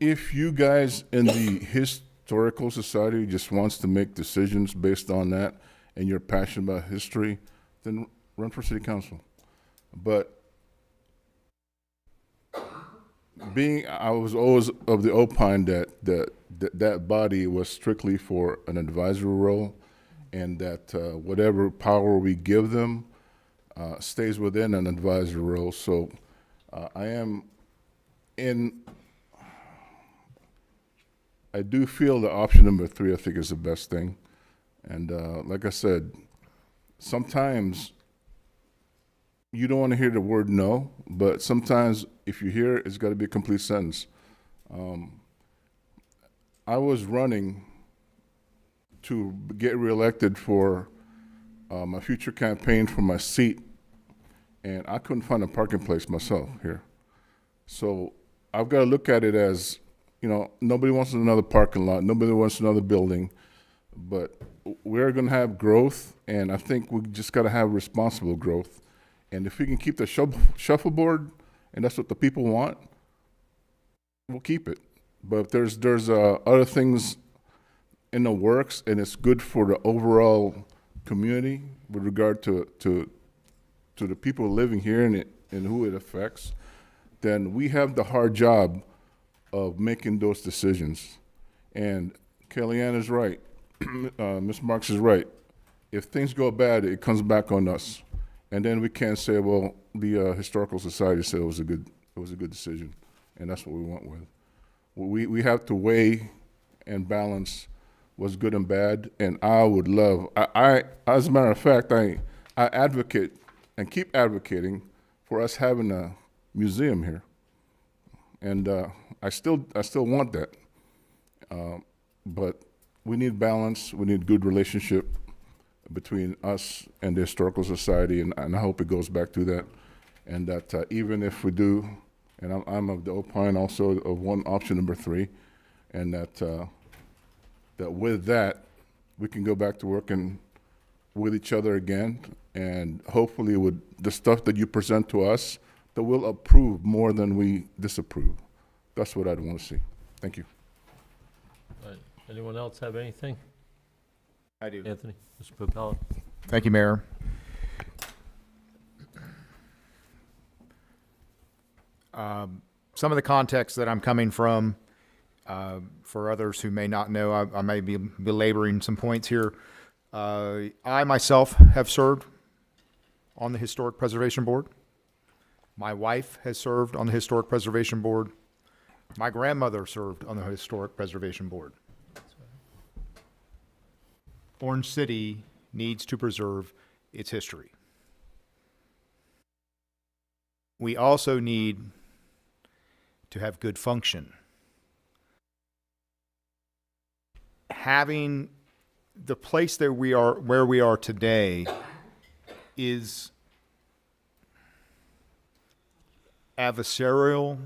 If you guys in the Historical Society just wants to make decisions based on that, and you're passionate about history, then run for city council. But I was always of the opine that body was strictly for an advisory role, and that whatever power we give them stays within an advisory role. So I do feel that option number 3, I think, is the best thing. And like I said, sometimes you don't want to hear the word no, but sometimes if you hear it, it's got to be a complete sentence. I was running to get reelected for my future campaign for my seat, and I couldn't find a parking place myself here. So I've got to look at it as, you know, nobody wants another parking lot, nobody wants another building, but we're going to have growth, and I think we just got to have responsible growth. And if we can keep the shuffleboard, and that's what the people want, we'll keep it. But if there's other things in the works, and it's good for the overall community with regard to the people living here and who it affects, then we have the hard job of making those decisions. And Kellyanne is right. Ms. Marks is right. If things go bad, it comes back on us. And then we can't say, well, the Historical Society said it was a good decision, and that's what we went with. We have to weigh and balance what's good and bad, and I would love, as a matter of fact, I advocate and keep advocating for us having a museum here. And I still want that. But we need balance, we need good relationship between us and the Historical Society, and I hope it goes back to that, and that even if we do And I'm of the opinion also of option number 3, and that that with that, we can go back to working with each other again, and hopefully with the stuff that you present to us, that we'll approve more than we disapprove. That's what I'd want to see. Thank you. Right. Anyone else have anything? I do. Anthony, Mr. Popella. Thank you, Mayor. Some of the context that I'm coming from, for others who may not know, I may be belaboring some points here. I myself have served on the Historic Preservation Board. My wife has served on the Historic Preservation Board. My grandmother served on the Historic Preservation Board. Orange City needs to preserve its history. We also need to have good function. Having the place that we are, where we are today, is adversarial,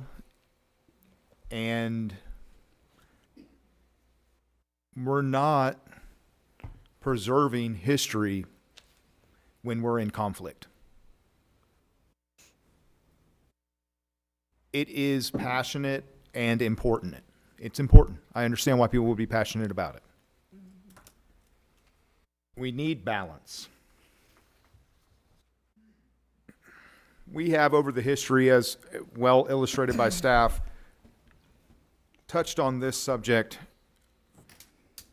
and we're not preserving history when we're in conflict. It is passionate and important. It's important. I understand why people would be passionate about it. We need balance. We have, over the history, as well illustrated by staff, touched on this subject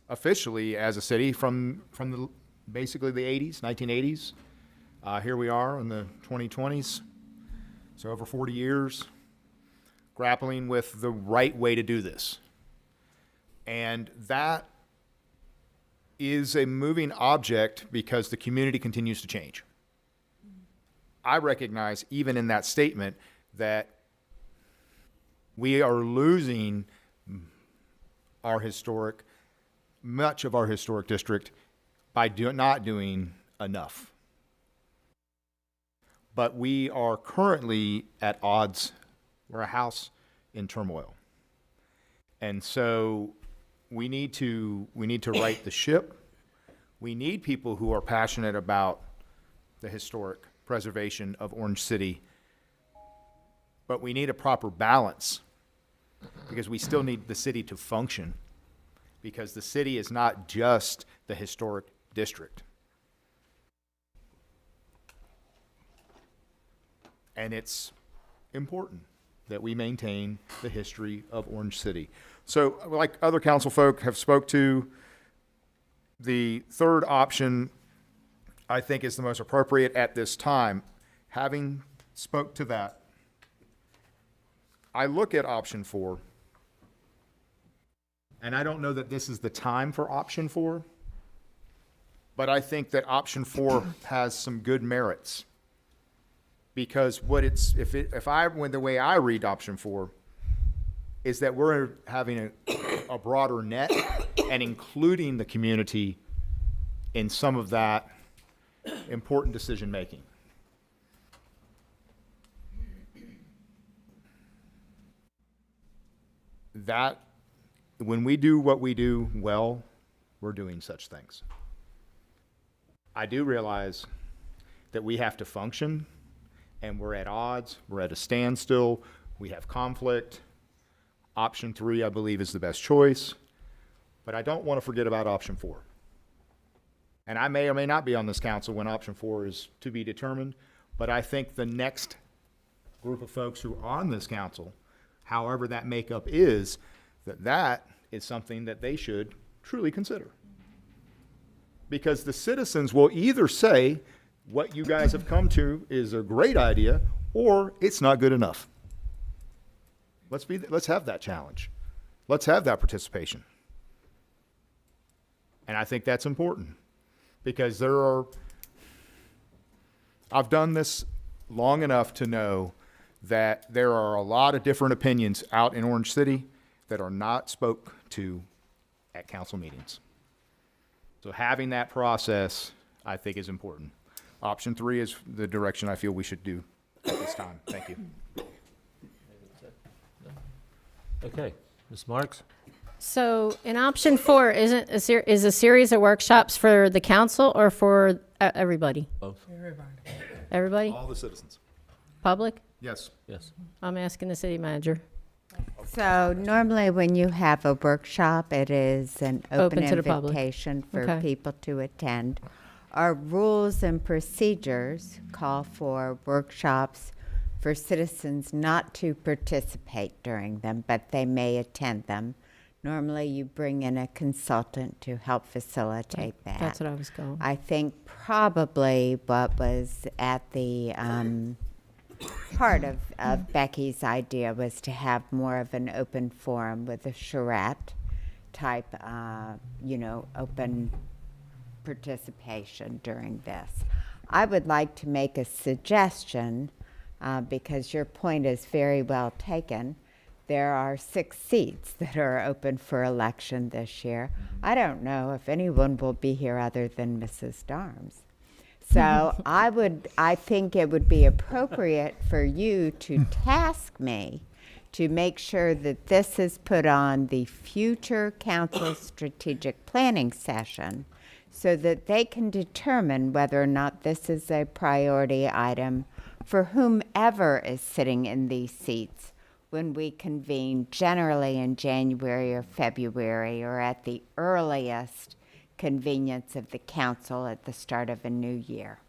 officially as a city from the, basically the 80s, 1980s. Here we are in the 2020s, so over 40 years, grappling with the right way to do this. And that is a moving object because the community continues to change. I recognize, even in that statement, that we are losing much of our historic district by not doing enough. But we are currently at odds. We're a house in turmoil. And so we need to right the ship. We need people who are passionate about the historic preservation of Orange City, but we need a proper balance because we still need the city to function, because the city is not just the historic district. And it's important that we maintain the history of Orange City. So, like other council folk have spoke to, the third option I think is the most appropriate at this time. Having spoke to that, I look at option 4, and I don't know that this is the time for option 4, but I think that option 4 has some good merits. Because when the way I read option 4 is that we're having a broader net and including the community in some of that important decision making. That when we do what we do well, we're doing such things. I do realize that we have to function, and we're at odds, we're at a standstill, we have conflict. Option 3, I believe, is the best choice, but I don't want to forget about option 4. And I may or may not be on this council when option 4 is to be determined, but I think the next group of folks who are on this council, however that makeup is, that is something that they should truly consider. Because the citizens will either say, what you guys have come to is a great idea, or it's not good enough. Let's have that challenge. Let's have that participation. And I think that's important because I've done this long enough to know that there are a lot of different opinions out in Orange City that are not spoke to at council meetings. So having that process, I think, is important. Option 3 is the direction I feel we should do at this time. Thank you. Okay, Ms. Marks? So in option 4, isn't is a series of workshops for the council or for everybody? Both. Everybody. Everybody? All the citizens. Public? Yes. Yes. I'm asking the city manager. So normally when you have a workshop, it is an open Open to the public. invitation for Okay. people to attend. Our rules and procedures call for workshops for citizens not to participate during them, but they may attend them. Normally, you bring in a consultant to help facilitate that. That's what I was going. I think probably what was at the part of Becky's idea was to have more of an open forum with a charrette type, open participation during this. I would like to make a suggestion because your point is very well taken. There are 6 seats that are open for election this year. I don't know if anyone will be here other than Mrs. Darms. So I think it would be appropriate for you to task me to make sure that this is put on the future council strategic planning session so that they can determine whether or not this is a priority item for whomever is sitting in these seats when we convene, generally in January or February, or at the earliest convenience of the council at the start of a new year.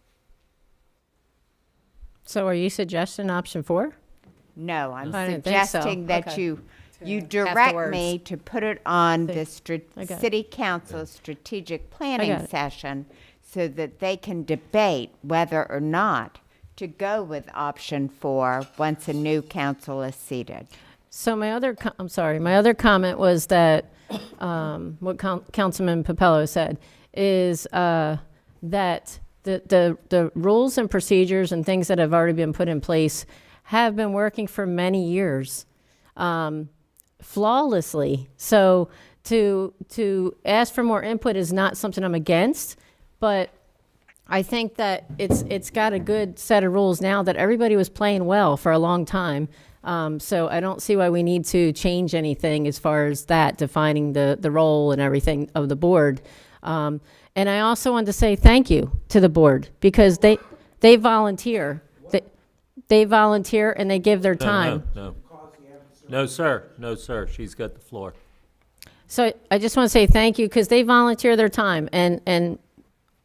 So are you suggesting option 4? No, I'm I didn't think so. suggesting that Okay. you direct me to put it on the I got it. city council strategic I planning got it. session so that they can debate whether or not to go with option 4 once a new council is seated. So my other comment was that what Councilman Papello said is that the rules and procedures and things that have already been put in place have been working for many years flawlessly. So to ask for more input is not something I'm against, but I think that it's got a good set of rules now that everybody was playing well for a long time. So I don't see why we need to change anything as far as that, defining the role and everything of the board. And I also wanted to say thank you to the board because they volunteer. They volunteer and they give their time. No. No, sir. No, sir. She's got the floor. So I just want to say thank you because they volunteer their time, and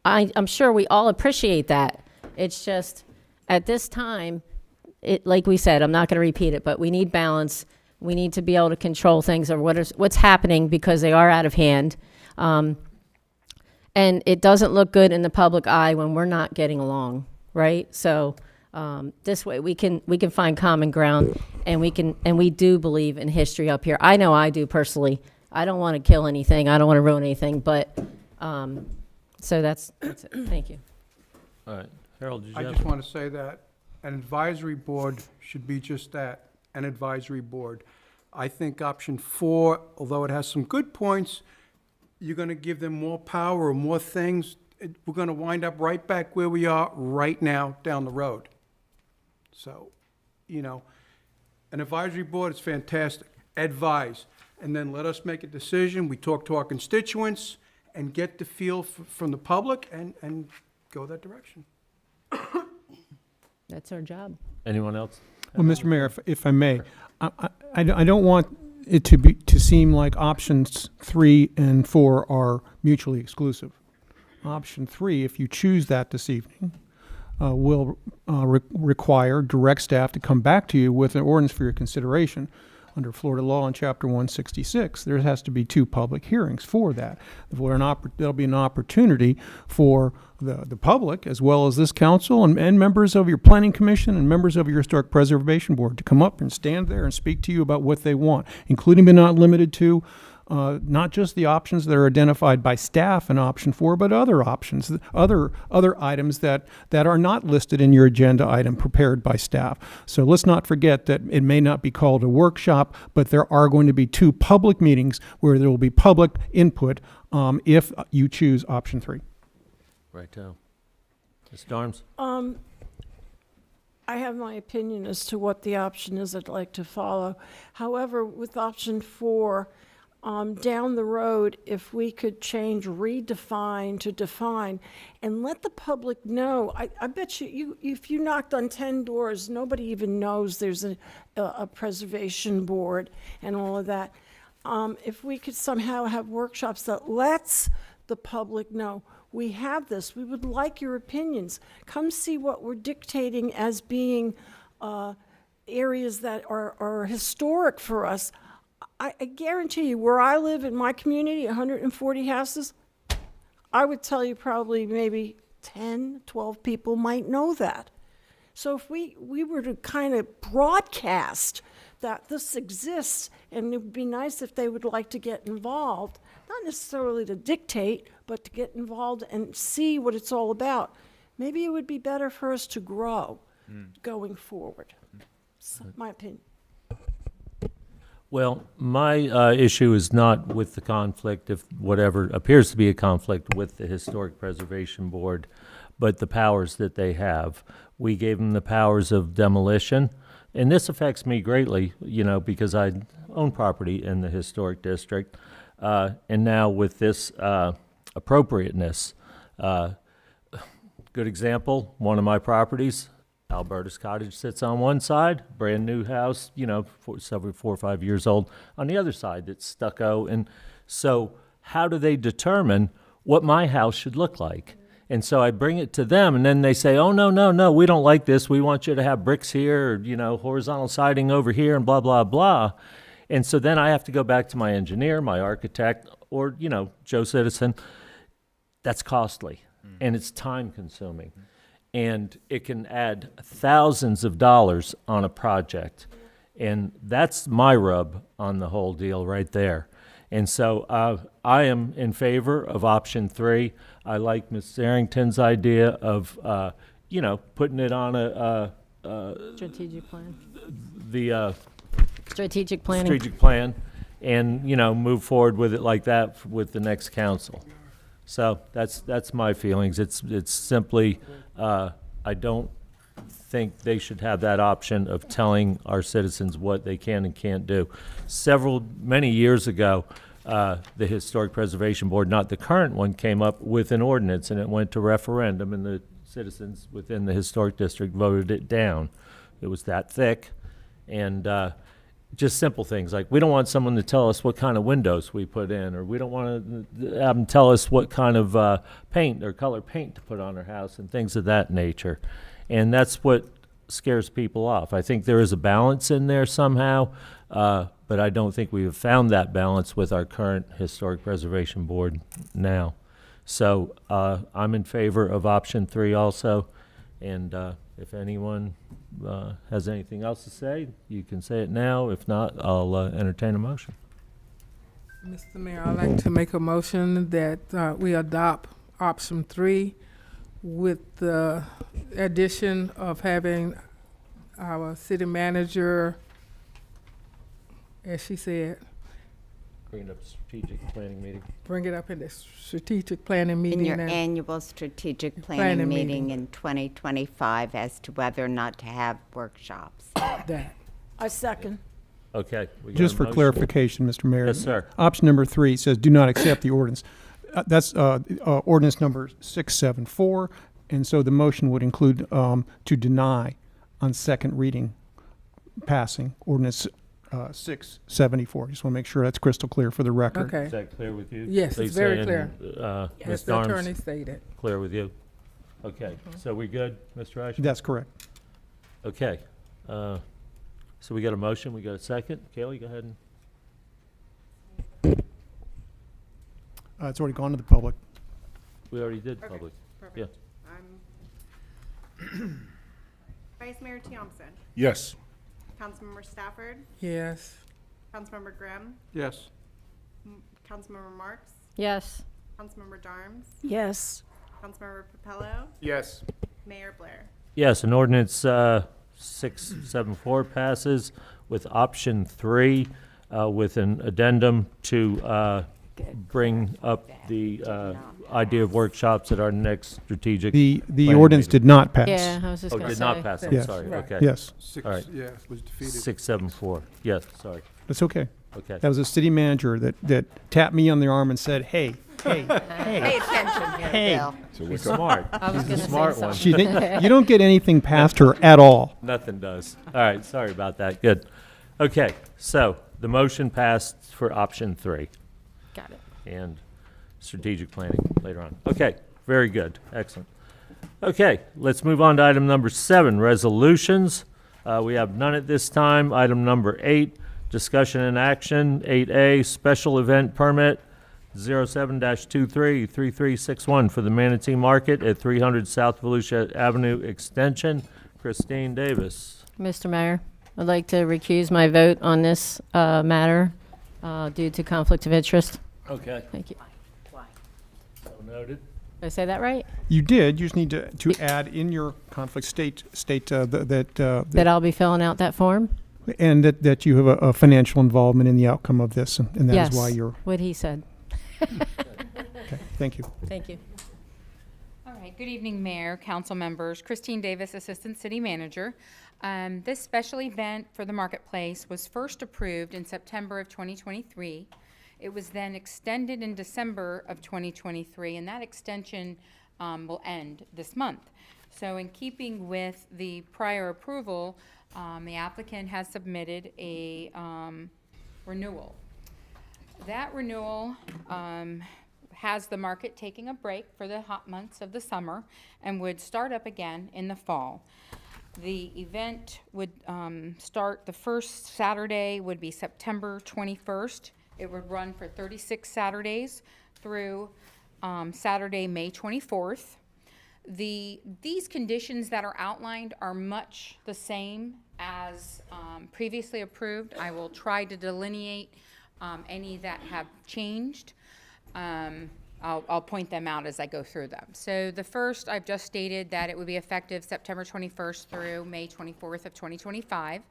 I'm sure we all appreciate that. It's just at this time, like we said, I'm not going to repeat it, but we need balance. We need to be able to control things or what's happening because they are out of hand. And it doesn't look good in the public eye when we're not getting along, right? So this way we can find common ground, and we do believe in history up here. I know I do personally. I don't want to kill anything. I don't want to ruin anything, but so that's it. Thank you. All right. Harold, did you I have? just want to say that an advisory board should be just that, an advisory board. I think option 4, although it has some good points, you're going to give them more power or more things. We're going to wind up right back where we are right now down the road. So, an advisory board is fantastic. Advise, and then let us make a decision. We talk to our constituents and get the feel from the public and go that direction. That's our job. Anyone else? Well, Mr. Mayor, if I may, I don't want it to seem like options 3 and 4 are mutually exclusive. Option 3, if you choose that this evening, will require direct staff to come back to you with an ordinance for your consideration. Under Florida law in Chapter 166, there has to be 2 public hearings for that. There'll be an opportunity for the public, as well as this council and members of your planning commission and members of your historic preservation board, to come up and stand there and speak to you about what they want, including but not limited to not just the options that are identified by staff in option 4, but other options, other items that are not listed in your agenda item prepared by staff. So let's not forget that it may not be called a workshop, but there are going to be 2 public meetings where there will be public input if you choose option 3. Right. Ms. Darms? I have my opinion as to what the option is I'd like to follow. However, with option 4, down the road, if we could change redefine to define and let the public know, I bet you, if you knocked on 10 doors, nobody even knows there's a preservation board and all of that. If we could somehow have workshops that lets the public know, we have this, we would like your opinions. Come see what we're dictating as being areas that are historic for us. I guarantee you, where I live in my community, 140 houses, I would tell you probably maybe 10, 12 people might know that. So if we were to kind of broadcast that this exists, and it would be nice if they would like to get involved, not necessarily to dictate, but to get involved and see what it's all about. Maybe it would be better for us to grow going forward. So, my opinion. Well, my issue is not with the conflict, if whatever appears to be a conflict with the Historic Preservation Board, but the powers that they have. We gave them the powers of demolition, and this affects me greatly, you know, because I own property in the historic district, and now with this appropriateness. Good example, one of my properties, Alberta's Cottage, sits on one side, brand new house, you know, 4 or 5 years old. On the other side, it's stucco. And so how do they determine what my house should look like? And so I bring it to them, and then they say, oh, no, we don't like this. We want you to have bricks here, or, you know, horizontal siding over here, and blah, blah, blah. And so then I have to go back to my engineer, my architect, or, you know, Joe Citizen. That's costly, and it's time-consuming. And it can add thousands of dollars on a project. And that's my rub on the whole deal right there. And so I am in favor of option 3. I like Ms. Arrington's idea of, you know, putting it on a Strategic plan. the Strategic planning. strategic plan, and, you know, move forward with it like that with the next council. So that's my feelings. It's simply, I don't think they should have that option of telling our citizens what they can and can't do. Many years ago, the Historic Preservation Board, not the current one, came up with an ordinance, and it went to referendum, and the citizens within the historic district voted it down. It was that thick, and just simple things like, we don't want someone to tell us what kind of windows we put in, or we don't want to have them tell us what kind of paint or color paint to put on our house, and things of that nature. And that's what scares people off. I think there is a balance in there somehow, but I don't think we have found that balance with our current Historic Preservation Board now. So I'm in favor of option 3 also, and if anyone has anything else to say, you can say it now. If not, I'll entertain a motion. Mr. Mayor, I'd like to make a motion that we adopt option 3 with the addition of having our city manager, as she said, Bring it up strategic planning meeting. bring it up in the strategic planning meeting. In your and- annual strategic planning Planning meeting meeting. in 2025 as to whether or not to have workshops. that. I second. Okay. we got Just a for motion. clarification, Mr. Mayor. Yes, sir. Option number 3 says do not accept the ordinance. That's ordinance number 674, and so the motion would include to deny on second reading passing ordinance 674. Just want to make sure that's crystal clear for the record. Okay. Is that clear with you? Yes, it's Lisa very and, clear. Ms. As the Darms, attorney stated. clear with you? Okay, so we good, Mr. Ashman? That's correct. Okay, so we got a motion, we got a second. Kaylee, go ahead and. It's already gone to the public. We already did public. Yeah. Vice Mayor Thompson. Yes. Councilmember Stafford. Yes. Councilmember Grimm. Yes. Councilmember Marks. Yes. Councilmember Darms. Yes. Councilmember Papello. Yes. Mayor Blair. Yes, an ordinance 674 passes with option 3 with an addendum to bring up the idea of workshops at our next strategic? The planning ordinance meeting? did not pass. Yeah, I was just Oh, gonna did say. not pass, I'm Yes. sorry, okay. Yes, Six, All right. yeah, was defeated. 674, yes, sorry, that's okay. okay. That was a city manager that tapped me on the arm and said, hey, hey, Pay hey. attention here, Hey. Bill. She's smart. I was She's gonna a say smart one. something. She didn't, you don't get anything past her at all. Nothing does. All right, sorry about that, good. Okay, so the motion passed for option 3. Got it. And strategic planning later on. Okay, very good, excellent. Okay, let's move on to item number 7, resolutions. We have none at this time. Item number 8, discussion and action. 8A, special event permit 07-233361 for the Manatee Market at 300 South Volusia Avenue Extension. Christine Davis. Mr. Mayor, I'd like to recuse my vote on this matter due to conflict of interest. Okay. Thank you. So noted. Did I say that right? You did, you just need to add in your conflict state That I'll be filling out that form? and that you have a financial involvement in the outcome of this, and that is why Yes, you're, what he said. okay, thank you. Thank you. All right, good evening, Mayor, council members. Christine Davis, Assistant City Manager. This special event for the marketplace was first approved in September of 2023. It was then extended in December of 2023, and that extension will end this month. So in keeping with the prior approval, the applicant has submitted a renewal. That renewal has the market taking a break for the hot months of the summer and would start up again in the fall. The event would start, the first Saturday would be September 21st. It would run for 36 Saturdays through Saturday, May 24th. These conditions that are outlined are much the same as previously approved. I will try to delineate any that have changed. I'll point them out as I go through them. So the first, I've just stated that it would be effective September 21st through May 24th of 2025.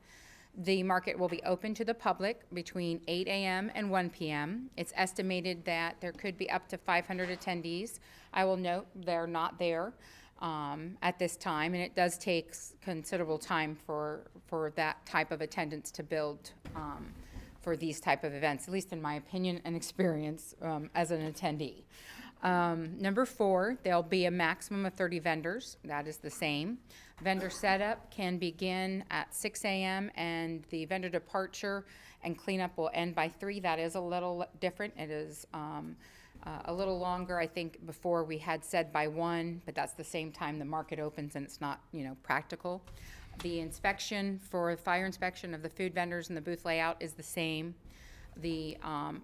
The market will be open to the public between 8 a.m. and 1 p.m. It's estimated that there could be up to 500 attendees. I will note they're not there at this time, and it does take considerable time for that type of attendance to build for these type of events, at least in my opinion and experience as an attendee. Number 4, there'll be a maximum of 30 vendors. That is the same. Vendor setup can begin at 6 a.m. and the vendor departure and cleanup will end by 3. That is a little different. It is a little longer. I think before we had said by 1, but that's the same time the market opens and it's not, practical. The inspection for fire inspection of the food vendors and the booth layout is the same. The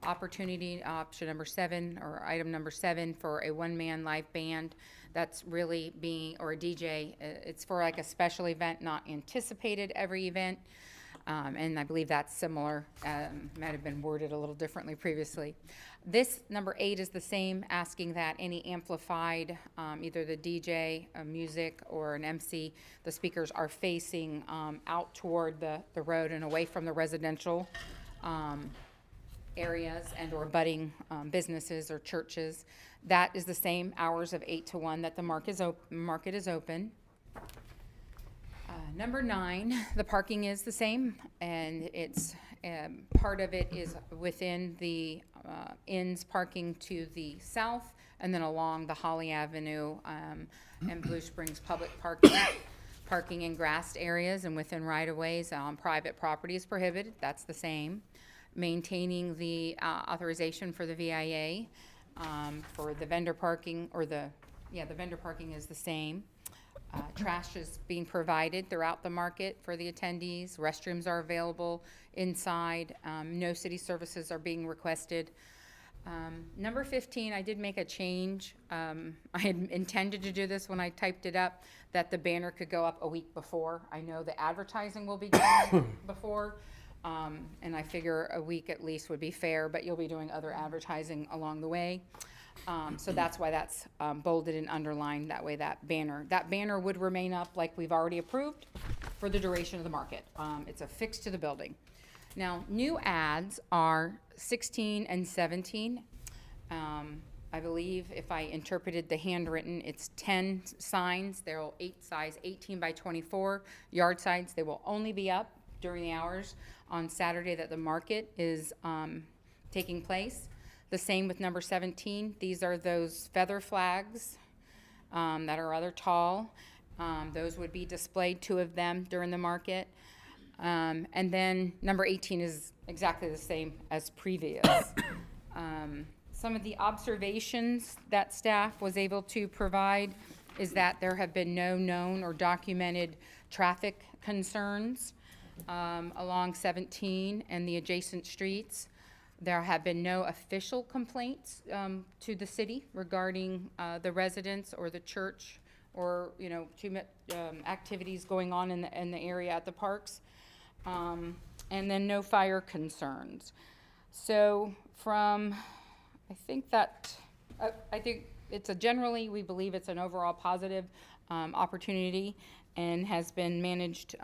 opportunity, option number 7, or item number 7, for a one-man live band, that's really or a DJ, it's for like a special event, not anticipated every event. And I believe that's similar, might have been worded a little differently previously. This, number 8, is the same, asking that any amplified, either the DJ, music, or an MC, the speakers are facing out toward the road and away from the residential areas and or budding businesses or churches. That is the same hours of 8 to 1 that the market is open. Number 9, the parking is the same, and it's part of it is within the inns parking to the south, and then along the Holly Avenue and Blue Springs public parking in grassed areas and within right-of-ways on private property is prohibited. That's the same. Maintaining the authorization for the VIA for the vendor parking, or the vendor parking is the same. Trash is being provided throughout the market for the attendees. Restrooms are available inside. No city services are being requested. Number 15, I did make a change. I had intended to do this when I typed it up, that the banner could go up a week before. I know the advertising will be done before, and I figure a week at least would be fair, but you'll be doing other advertising along the way. So that's why that's bolded and underlined, that way that banner would remain up like we've already approved for the duration of the market. It's affixed to the building. Now, new ads are 16 and 17. I believe if I interpreted the handwritten, it's 10 signs. There will size 18 by 24 yard signs. They will only be up during the hours on Saturday that the market is taking place. The same with number 17. These are those feather flags that are rather tall. Those would be displayed, 2 of them during the market. And then number 18 is exactly the same as previous. Some of the observations that staff was able to provide is that there have been no known or documented traffic concerns along 17 and the adjacent streets. There have been no official complaints to the city regarding the residents or the church or, activities going on in the area at the parks. And then no fire concerns. So I think it's generally, we believe it's an overall positive opportunity and has been managed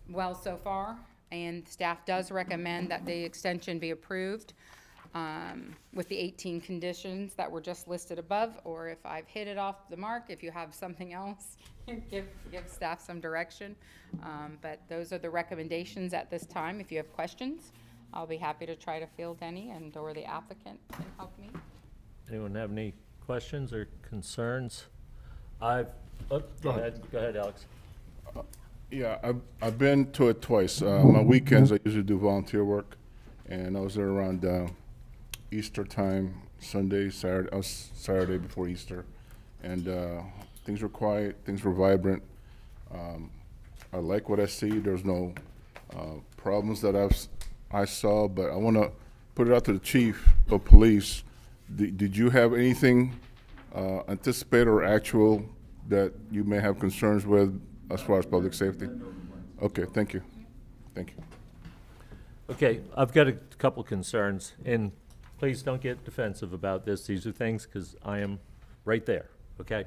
well so far. And staff does recommend that the extension be approved with the 18 conditions that were just listed above, or if I've hit it off the mark, if you have something else, give staff some direction. But those are the recommendations at this time. If you have questions, I'll be happy to try to field any, or the applicant can help me. Anyone have any questions or concerns? Go ahead, Alex. Yeah, I've been to it twice. My weekends, I usually do volunteer work, and I was there around Easter time, Saturday before Easter, and things were quiet, things were vibrant. I like what I see. There's no problems that I saw, but I want to put it out to the chief of police. Did you have anything anticipated or actual that you may have concerns with as far as public safety? Okay, thank you. Thank you. Okay, I've got a couple concerns, and please don't get defensive about this. These are things because I am right there, okay?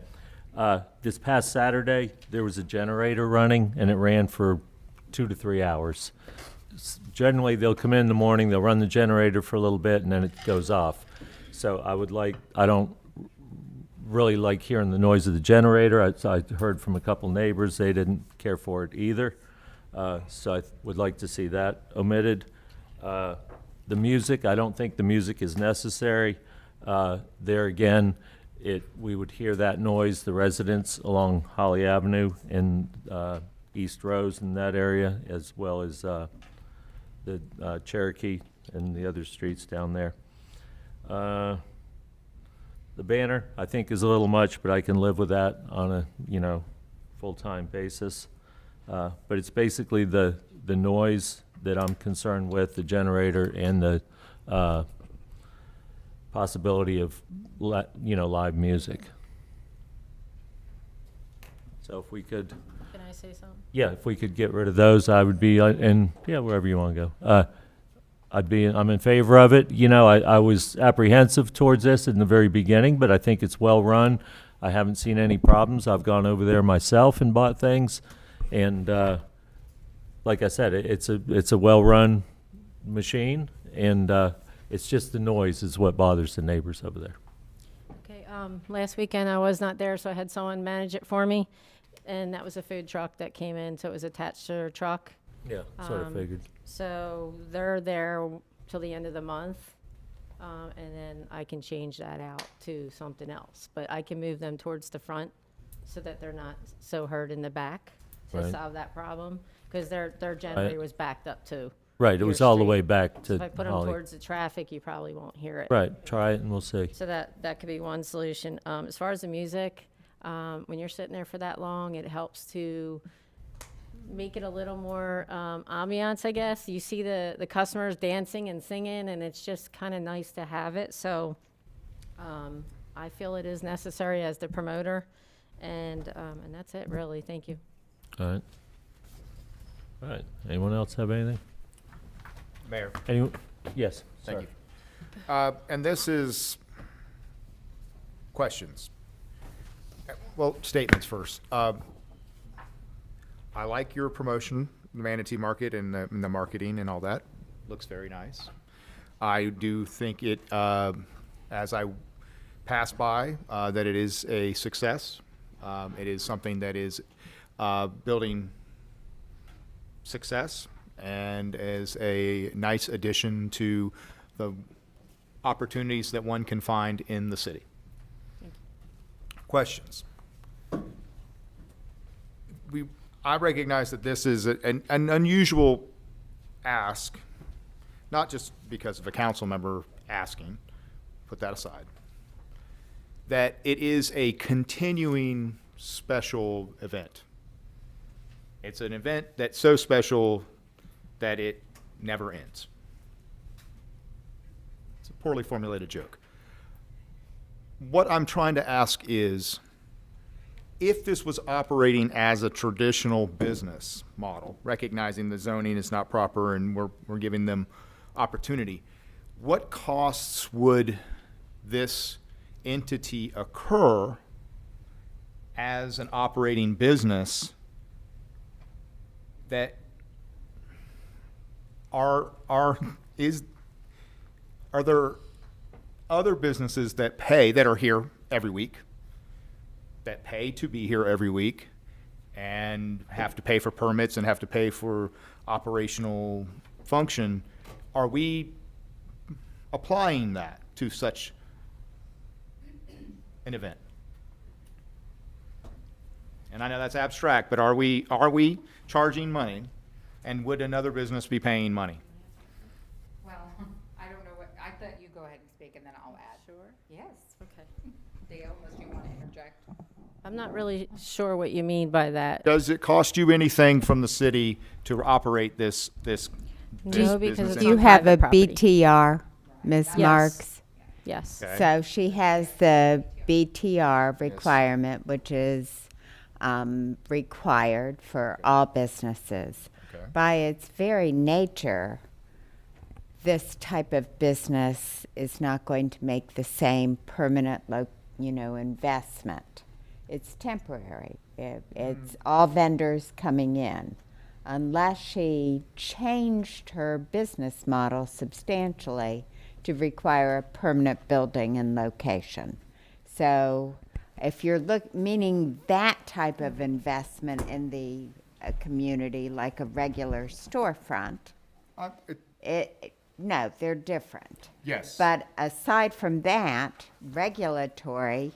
This past Saturday, there was a generator running, and it ran for 2 to 3 hours. Generally, they'll come in the morning, they'll run the generator for a little bit, and then it goes off. So I don't really like hearing the noise of the generator. I heard from a couple neighbors, they didn't care for it either. So I would like to see that omitted. The music, I don't think the music is necessary. There again, we would hear that noise, the residents along Holly Avenue and East Rose in that area, as well as the Cherokee and the other streets down there. The banner, I think, is a little much, but I can live with that on a, full-time basis. But it's basically the noise that I'm concerned with, the generator, and the possibility of, live music. So if we could. Can I say something? Yeah, if we could get rid of those, I would be, wherever you want to go. I'm in favor of it. I was apprehensive towards this in the very beginning, but I think it's well run. I haven't seen any problems. I've gone over there myself and bought things, and like I said, it's a well run machine, and it's just the noise is what bothers the neighbors over there. Okay, last weekend I was not there, so I had someone manage it for me, and that was a food truck that came in, so it was attached to their truck. Yeah, sort of figured. So they're there till the end of the month, and then I can change that out to something else. But I can move them towards the front so that they're not so hurt in the back to Right. solve that problem, because their generator was backed up too. Right, it was all the way back to So if I put them Holly. towards the traffic, you probably won't hear it. Right, try it and we'll see. So that could be one solution. As far as the music, when you're sitting there for that long, it helps to make it a little more ambiance, I guess. You see the customers dancing and singing, and it's just kind of nice to have it. So I feel it is necessary as the promoter, and that's it, really. Thank you. All right. All right, anyone else have anything? Mayor. Yes. Thank sorry. you. And this is questions. Well, statements first. I like your promotion, the Manatee Market and the marketing and all that. Looks very nice. I do think it as I pass by, that it is a success. It is something that is building success and is a nice addition to the opportunities that one can find in the city. Questions? I recognize that this is an unusual ask, not just because of a council member asking, put that aside, that it is a continuing special event. It's an event that's so special that it never ends. It's a poorly formulated joke. What I'm trying to ask is, if this was operating as a traditional business model, recognizing the zoning is not proper and we're giving them opportunity, what costs would this entity occur as an operating business that are there other businesses that are here every week, that pay to be here every week and have to pay for permits and have to pay for operational function? Are we applying that to such an event? And I know that's abstract, but are we charging money, and would another business be paying money? Well, I don't know what, I thought you go ahead and speak and then I'll add. Sure? Yes. Okay. Dale, unless you want to interject. I'm not really sure what you mean by that. Does it cost you anything from the city to operate this No, because business it's Do you on have a private property. BTR, Ms. Yes. Marks? Yes. Okay. So she has the BTR requirement, which is required for all businesses. Okay. By its very nature, this type of business is not going to make the same permanent, investment. It's temporary. It's all vendors coming in. Unless she changed her business model substantially to require a permanent building and location. So if you're meaning that type of investment in the community, like a regular storefront, no, they're different. Yes. But aside from that, regulatory,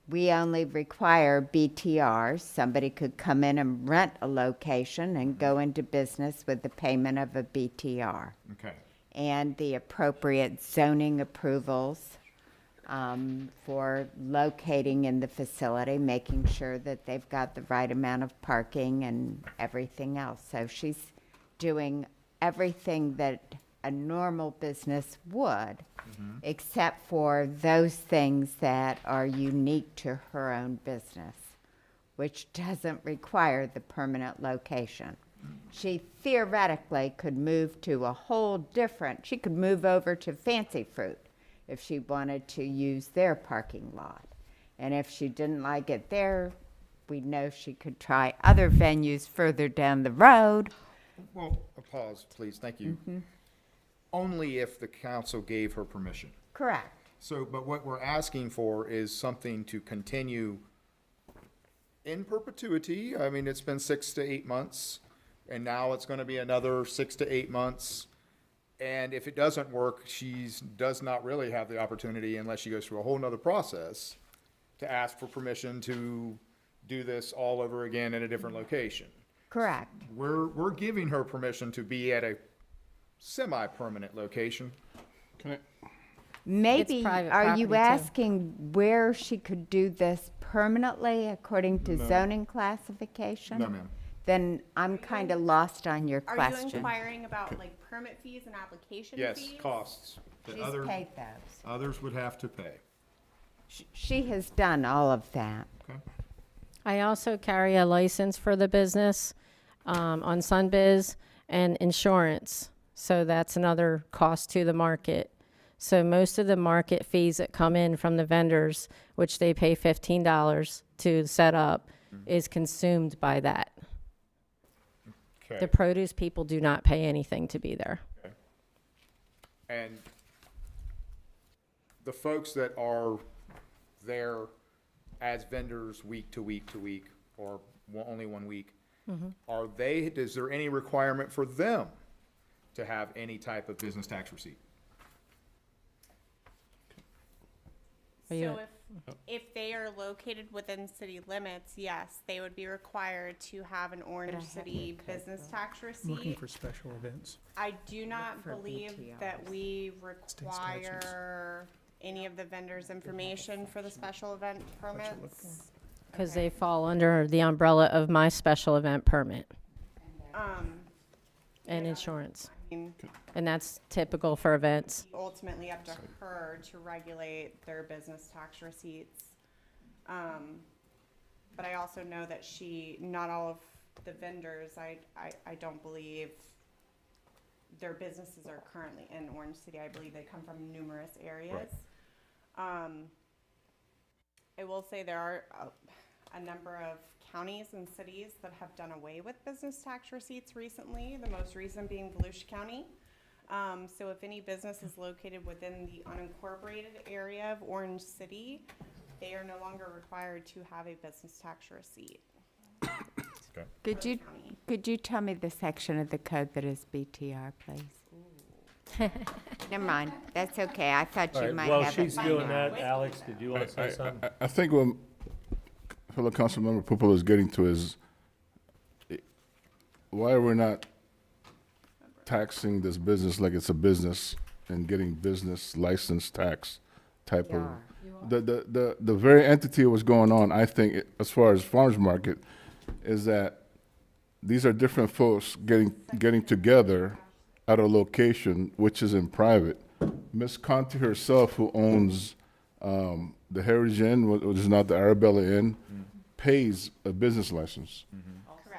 we only require BTRs. Somebody could come in and rent a location and go into business with the payment of a BTR. Okay. And the appropriate zoning approvals for locating in the facility, making sure that they've got the right amount of parking and everything else. So she's doing everything that a normal business would, except for those things that are unique to her own business, which doesn't require the permanent location. She theoretically could move to a whole different, she could move over to Fancy Fruit if she wanted to use their parking lot. And if she didn't like it there, we know she could try other venues further down the road. Well, a pause, please. Thank you. Only if the council gave her permission. Correct. So, but what we're asking for is something to continue in perpetuity. I mean, it's been 6 to 8 months, and now it's going to be another 6 to 8 months. And if it doesn't work, she does not really have the opportunity, unless she goes through a whole nother process, to ask for permission to do this all over again in a different location. Correct. We're giving her permission to be at a semi-permanent location. Maybe, private are you property, too. asking where she could do this permanently according to No. zoning classification? No, ma'am. Then I'm kind of lost on your Are you question. inquiring about like permit fees and application Yes, fees? costs. that She's other- paid those. Others would have to pay. She has done all of that. Okay. I also carry a license for the business on SunBiz and insurance. So that's another cost to the market. So most of the market fees that come in from the vendors, which they pay $15 to set up, is consumed by that. Okay. The produce people do not pay anything to be there. And the folks that are there as vendors week to week to week, or only 1 week, is there any requirement for them to have any type of business tax receipt? So if they are located within city limits, yes, they would be required to have an Orange City business tax Looking receipt. for special events. I do not believe that we require any of the vendors' information for the special event permits. Because they fall under the umbrella of my special event permit and insurance. And that's typical for events. Ultimately up to her to regulate their business tax receipts. But I also know that not all of the vendors, I don't believe their businesses are currently in Orange City. I believe they come from numerous areas. I will say there are a number of counties and cities that have done away with business tax receipts recently, the most recent being Volusia County. So if any business is located within the unincorporated area of Orange City, they are no longer required to have a business tax receipt. Could you tell me the section of the code that is BTR, please? Never mind, that's okay, I thought All you right, might while have it she's by doing now. that, Alex, did you want to say something? I think what fellow Councilmember Pupolo is getting to is why are we not taxing this business like it's a business and getting business license tax type of the very entity of what's going on, I think, as far as farmers market, is that these are different folks getting together at a location which is in private. Miss Conti herself, who owns the Heritage Inn, which is not the Arabella Inn, pays a business license.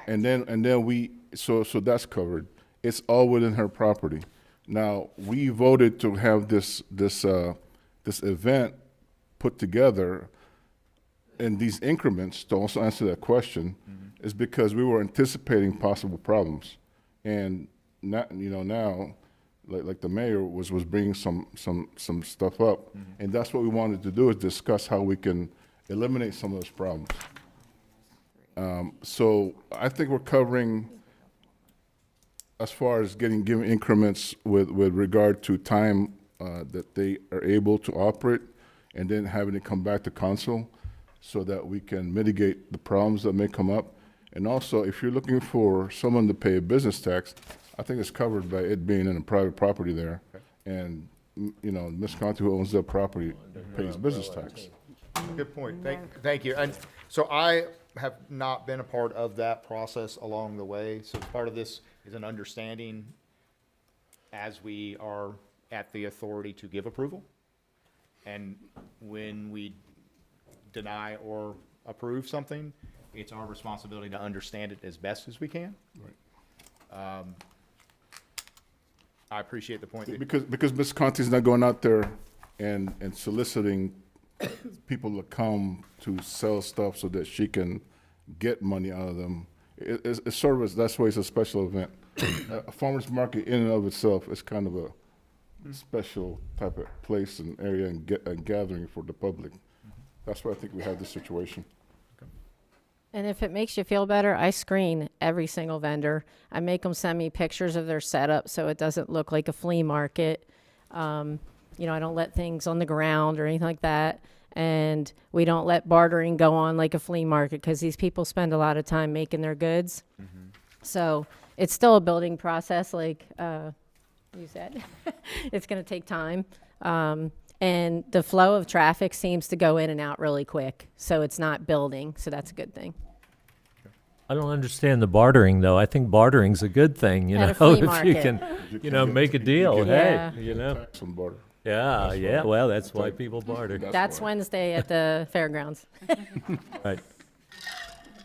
And then we so that's covered. It's all within her property. Now, we voted to have this event put together in these increments, to also answer that question, is because we were anticipating possible problems. And now, like the mayor was bringing some stuff up, and that's what we wanted to do, is discuss how we can eliminate some of those problems. So I think we're covering, as far as given increments with regard to time that they are able to operate, and then having it come back to council so that we can mitigate the problems that may come up. And also, if you're looking for someone to pay a business tax, I think it's covered by it being in a private property there. And, Ms. Conti, who owns that property, pays business tax. Good point. Thank you. And so I have not been a part of that process along the way. So part of this is an understanding as we are at the authority to give approval. And when we deny or approve something, it's our responsibility to understand it as best as we can. Right. I appreciate the point. Because Ms. Conti's not going out there and soliciting people to come to sell stuff so that she can get money out of them. It's sort of, that's why it's a special event. A farmer's market in and of itself is kind of a special type of place and area and gathering for the public. That's why I think we have this situation. And if it makes you feel better, I screen every single vendor. I make them send me pictures of their setup so it doesn't look like a flea market. I don't let things on the ground or anything like that. And we don't let bartering go on like a flea market because these people spend a lot of time making their goods. So it's still a building process, like you said. It's going to take time. And the flow of traffic seems to go in and out really quick. So it's not building. So that's a good thing. I don't understand the bartering, though. I think bartering's a good thing, At a flea if you market. can, make a deal. Yeah. Hey, Tax on barter. Yeah, well, that's why people barter. That's Wednesday at the fairgrounds. Right.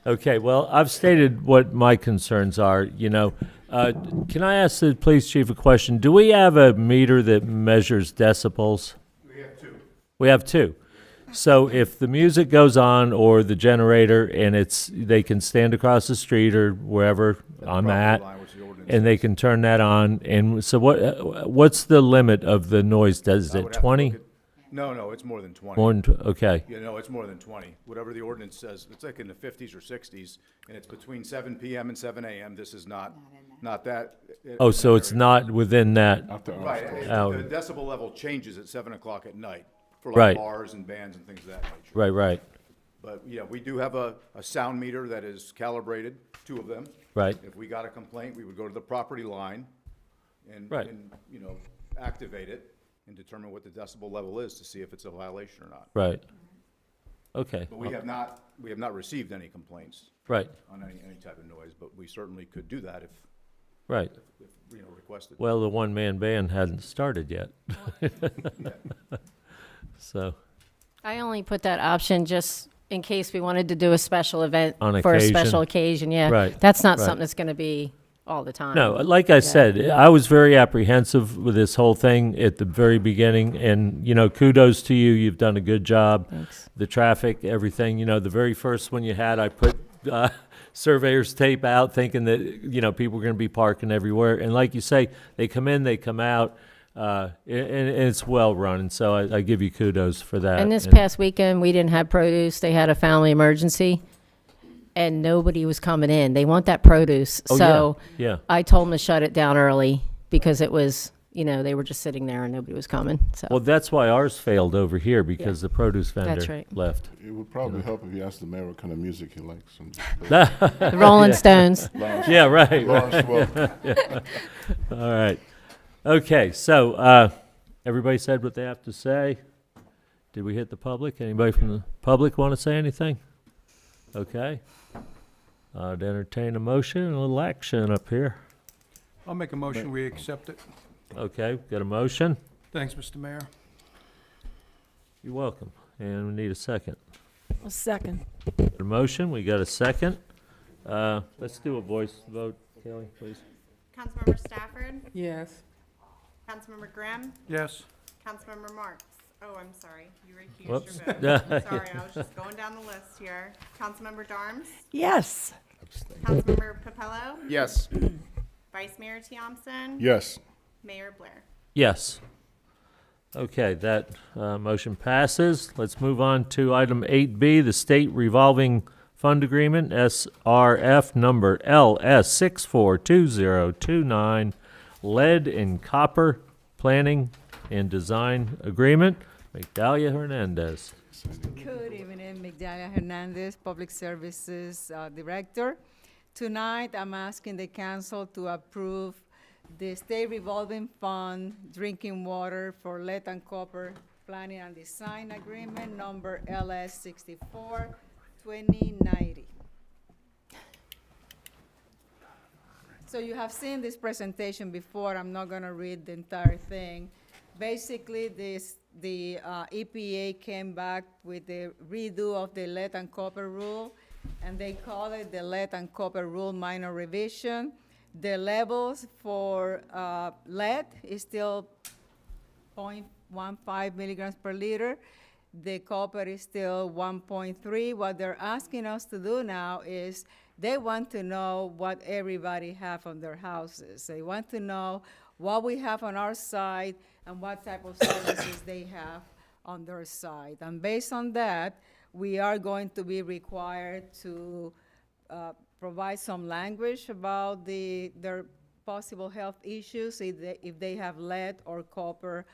Okay, well, I've stated what my concerns are, Can I ask the police chief a question? Do we have a meter that measures decibels? We have two. So if the music goes on or the generator and they can stand across the street or wherever I'm at, and they can turn that on. And so what's the limit of the noise? Does it 20? No, it's more than 20. More than, okay, Yeah, no, it's more than 20. Whatever the ordinance says, it's like in the 50s or 60s, and it's between 7 PM and 7 AM. This is not that. oh, so it's not within that, Right, hour. the decibel level changes at 7 o'clock at night for Right. like bars and bands and things of that nature. right, right, But, yeah, we do have a sound meter that is calibrated, 2 of them. right, If we got a complaint, we would go to the property line and, Right. and, you know, activate it and determine what the decibel level is to see if it's a violation or not. right. Okay, But we have not received any complaints right, on any type of noise, but we certainly could do that if, right. you know, requested. Well, the one-man band hadn't started yet. So, I only put that option just in case we wanted to do a special event On for a occasion. special occasion, yeah. Right, That's not right. something that's gonna be all the time. no, like I said, I was very apprehensive with this whole thing at the very beginning, and, you know, kudos to you, you've done a good job. Thanks. The traffic, everything, you know, the very first one you had, I put surveyor's tape out thinking that, you know, people were gonna be parking everywhere, and like you say, they come in, they come out, and it's well-run, and so I give you kudos for that. And this past weekend, we didn't have produce. They had a family emergency, and nobody was coming in. They want that produce. Oh, yeah, So yeah. I told them to shut it down early because it was, you know, they were just sitting there and nobody was coming. So Well, that's why ours failed over here, because the produce That's vendor right. left. It would probably help if you asked the mayor what kind of music he likes. the Rolling Stones. Yeah, right. Lawrence Welk. Yeah. All right. Okay, so everybody said what they have to say. Did we hit the public? Anybody from the public want to say anything? Okay. I'd entertain a motion and a little action up here. I'll make a motion, we accept it. Okay, got a motion? Thanks, Mr. Mayor. You're welcome. And we need a second. A second. Got a motion, we got a second. Let's do a voice vote, Kelly, please. Councilmember Stafford, Yes. Councilmember Grimm, Yes. Councilmember Marks. Oh, I'm sorry, you recused Whoops. your vote. Sorry, I was just going down the list here. Councilmember Darms, Yes. Councilmember Papello, Yes. Vice Mayor Thompson, Yes. Mayor Blair. Yes. Okay, that motion passes. Let's move on to item 8B, the State Revolving Fund Agreement, SRF number LS642029, Lead and Copper Planning and Design Agreement. Migdalia Hernandez. Good evening, Migdalia Hernandez, Public Services Director. Tonight, I'm asking the council to approve the State Revolving Fund Drinking Water for Lead and Copper Planning and Design Agreement, number LS 642090. So you have seen this presentation before. I'm not going to read the entire thing. Basically, the EPA came back with the redo of the lead and copper rule, and they call it the lead and copper rule minor revision. The levels for lead is still 0.15 milligrams per liter. The copper is still 1.3. What they're asking us to do now is they want to know what everybody have on their houses. They want to know what we have on our side and what type of services they have on their side. And based on that, we are going to be required to provide some language about their possible health issues if they have lead or copper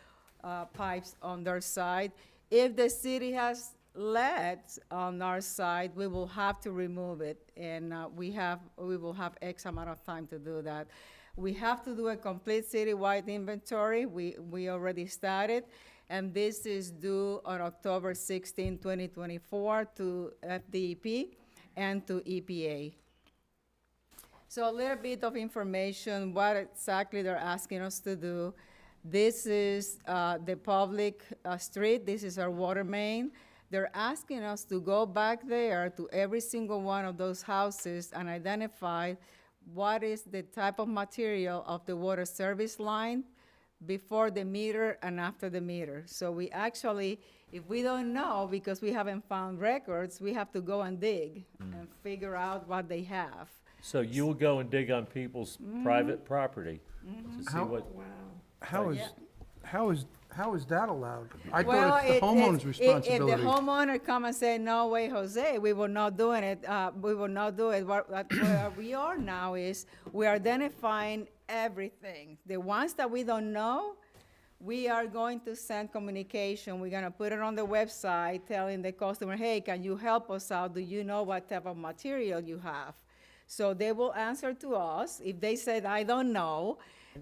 pipes on their side. If the city has lead on our side, we will have to remove it, and we will have X amount of time to do that. We have to do a complete citywide inventory. We already started, and this is due on October 16, 2024 to FDEP and to EPA. So a little bit of information, what exactly they're asking us to do. This is the public street. This is our water main. They're asking us to go back there to every single one of those houses and identify what is the type of material of the water service line before the meter and after the meter. So we actually, if we don't know, because we haven't found records, we have to go and dig and figure out what they have. So you will go and dig on people's private property to see How- what, How How is that allowed? I Well, thought it's the homeowner's If responsibility. the homeowner come and say, no way, Jose, we will not doing it, we will not do it. Where we are now is, we're identifying everything. The ones that we don't know, we are going to send communication. We're gonna put it on the website telling the customer, hey, can you help us out? Do you know what type of material you have? So they will answer to us. If they said, I don't know,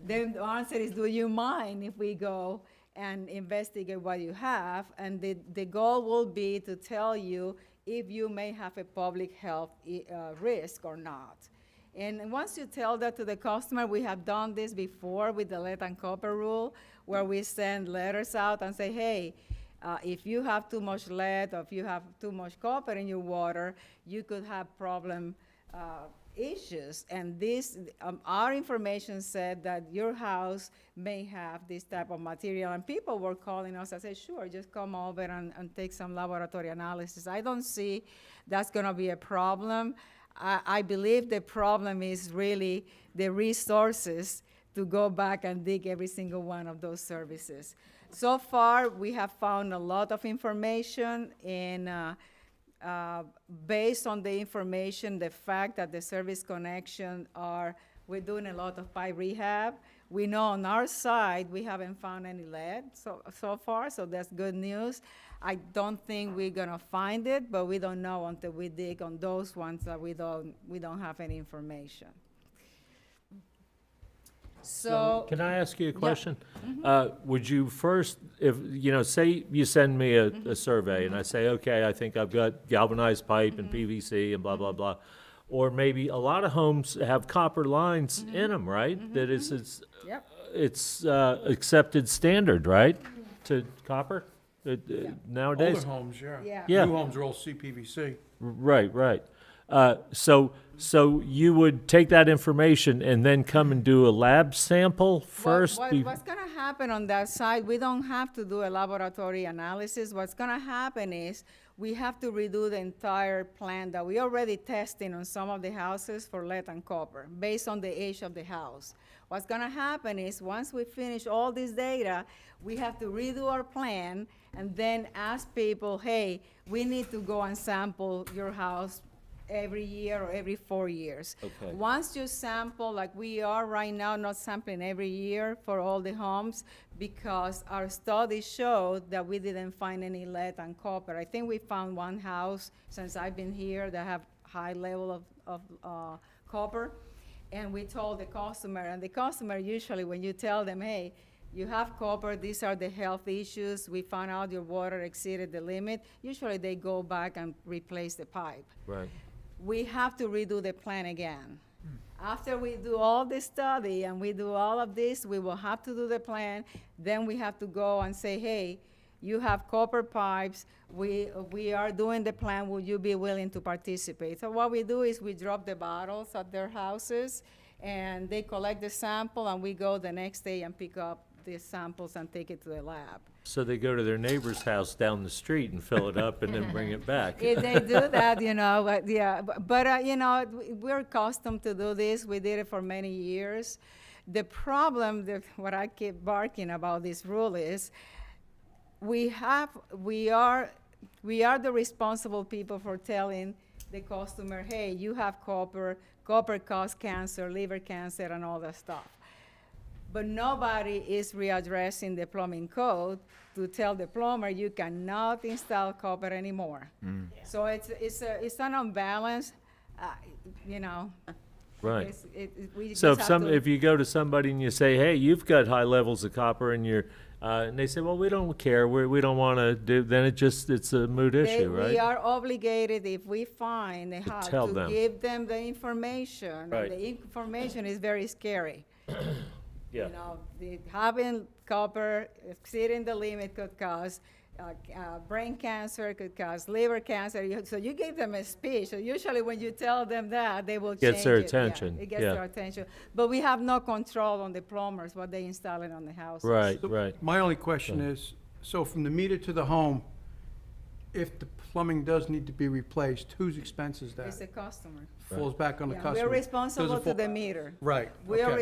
then the answer is, do you mind if we go and investigate what you have? And the goal will be to tell you if you may have a public health risk or not. And once you tell that to the customer, we have done this before with the lead and copper rule, where we send letters out and say, hey, if you have too much lead or if you have too much copper in your water, you could have problem issues. And this, our information said that your house may have this type of material. And people were calling us. I said, sure, just come over and take some laboratory analysis. I don't see that's going to be a problem. I believe the problem is really the resources to go back and dig every single one of those services. So far, we have found a lot of information, and based on the information, the fact that the service connection we're doing a lot of pipe rehab. We know on our side, we haven't found any lead so far, so that's good news. I don't think we're gonna find it, but we don't know until we dig on those ones that we don't have any information. So, Can I ask you a question? Mm-hmm. Would you first, if, say you send me a survey and I say, okay, I think I've got galvanized pipe and PVC and blah, blah, blah. Or maybe a lot of homes have copper lines in them, right? That Yep. it's accepted standard, right, to copper nowadays? Older homes, yeah. Yeah. New homes are all CPVC. Right. So you would take that information and then come and do a lab sample first? What's gonna happen on that side, we don't have to do a laboratory analysis. What's gonna happen is, we have to redo the entire plan that we already testing on some of the houses for lead and copper, based on the age of the house. What's gonna happen is, once we finish all this data, we have to redo our plan and then ask people, hey, we need to go and sample your house every year or every 4 years. Okay. Once you sample, like we are right now, not sampling every year for all the homes, because our studies showed that we didn't find any lead and copper. I think we found one house since I've been here that have high level of copper. And we told the customer, and the customer usually, when you tell them, hey, you have copper, these are the health issues, we found out your water exceeded the limit, usually they go back and replace the pipe. Right. We have to redo the plan again. After we do all this study and we do all of this, we will have to do the plan. Then we have to go and say, hey, you have copper pipes, we are doing the plan, would you be willing to participate? So what we do is we drop the bottles at their houses, and they collect the sample, and we go the next day and pick up the samples and take it to the lab. So they go to their neighbor's house down the street and fill it up and then bring it back. If they do that, but yeah, but we're accustomed to do this. We did it for many years. The problem, what I keep barking about this rule is, we are the responsible people for telling the customer, hey, you have copper causes cancer, liver cancer, and all that stuff. But nobody is readdressing the plumbing code to tell the plumber you cannot install copper anymore. So it's an unbalance, Right. We So just have to- if you go to somebody and you say, hey, you've got high levels of copper in your, and they say, well, we don't care, we don't want to do, then it's a moot issue, right? We are obligated, if we find a house, tell to them. give them the information. Right. And the information is very scary. Yeah. Having copper exceeding the limit could cause brain cancer, could cause liver cancer. So you give them a speech. So usually when you tell them that, they will change Gets their it. Yeah, attention, it gets yeah. their attention. But we have no control on the plumbers, what they installing on the houses. Right. My only question is, so from the meter to the home, if the plumbing does need to be replaced, whose expense is that? It's the customer. Falls back on the Yeah, customer. We're responsible Doesn't to fall- the meter. Right, We are okay.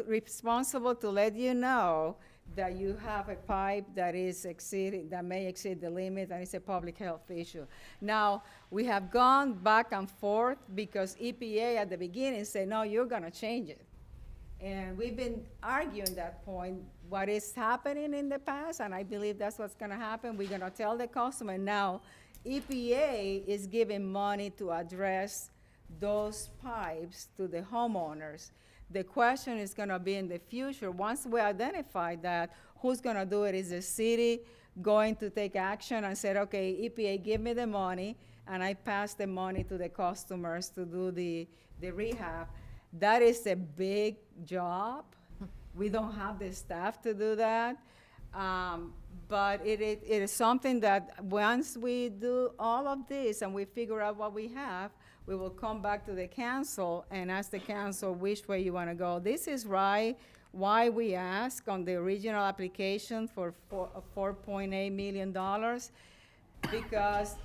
responsible to let you know that you have a pipe that is exceeding, that may exceed the limit, and it's a public health issue. Now, we have gone back and forth because EPA at the beginning said, no, you're gonna change it. And we've been arguing that point, what is happening in the past, and I believe that's what's gonna happen. We're gonna tell the customer now, EPA is giving money to address those pipes to the homeowners. The question is gonna be in the future, once we identify that, who's gonna do it? Is the city going to take action and say, okay, EPA, give me the money, and I pass the money to the customers to do the rehab? That is a big job. We don't have the staff to do that. But it is something that once we do all of this and we figure out what we have, we will come back to the council and ask the council which way you want to go. This is right, why we ask on the original application for $4.8 million, because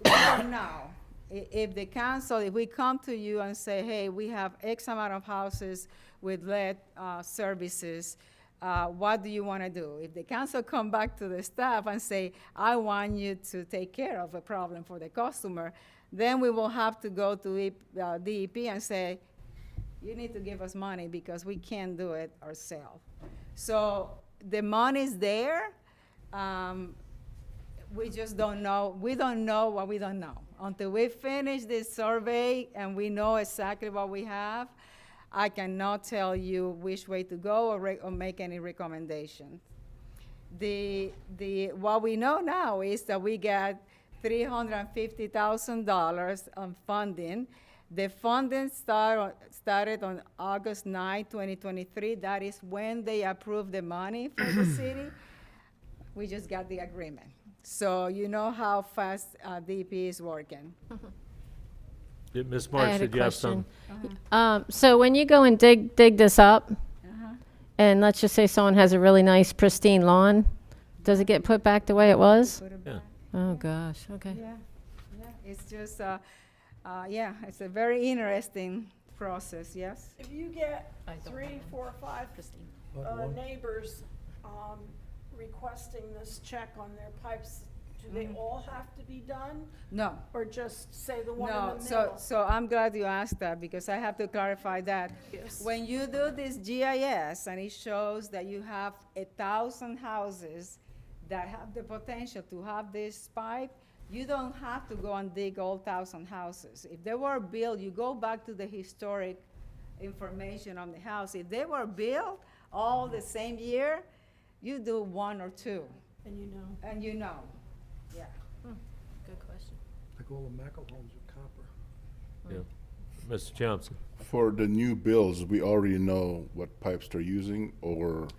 we don't know. If the council, if we come to you and say, hey, we have X amount of houses with lead services, what do you want to do? If the council come back to the staff and say, I want you to take care of a problem for the customer, then we will have to go to DEP and say, you need to give us money because we can't do it ourselves. So the money's there. We just don't know. We don't know what we don't know. Until we finish this survey and we know exactly what we have, I cannot tell you which way to go or make any recommendations. What we know now is that we got $350,000 on funding. The funding started on August 9, 2023. That is when they approved the money for the city. We just got the agreement. So you know how fast DEP is working. Ms. I Marks, had a did you have question. some? So when you go and dig this up, and let's just say someone has a really nice pristine lawn, does it get put back the way it was? Put it Yeah. back. Oh, gosh, okay. Yeah, it's just, yeah, it's a very interesting process, yes? If you get 3, 4, 5 neighbors requesting this check on their pipes, do they all have to be done? No. Or just say the one in No, the middle? so I'm glad you asked that because I have to clarify that. Yes. When you do this GIS and it shows that you have 1,000 houses that have the potential to have this pipe, you don't have to go and dig all 1,000 houses. If they were built, you go back to the historic information on the house. If they were built all the same year, you do 1 or 2. And you know. And you know, yeah. Good question. Like all the Mackel homes with copper. Yeah. Mr. Johnson? For the new bills, we already know what pipes they're using, or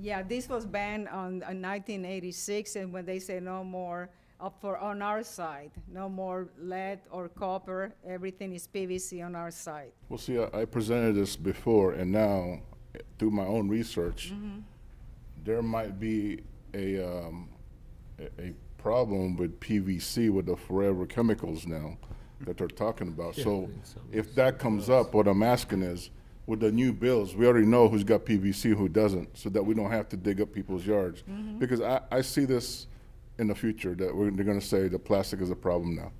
Yeah, this was banned on 1986, and when they say no more, on our side, no more lead or copper, everything is PVC on our side. well, see, I presented this before, and now through my own research, there might be a problem with PVC with the forever chemicals now that they're talking about. So if that comes up, what I'm asking is, with the new bills, we already know who's got PVC, who doesn't, so that we don't have to dig up people's yards. Because I see this in the future, that they're gonna say the plastic is a problem now.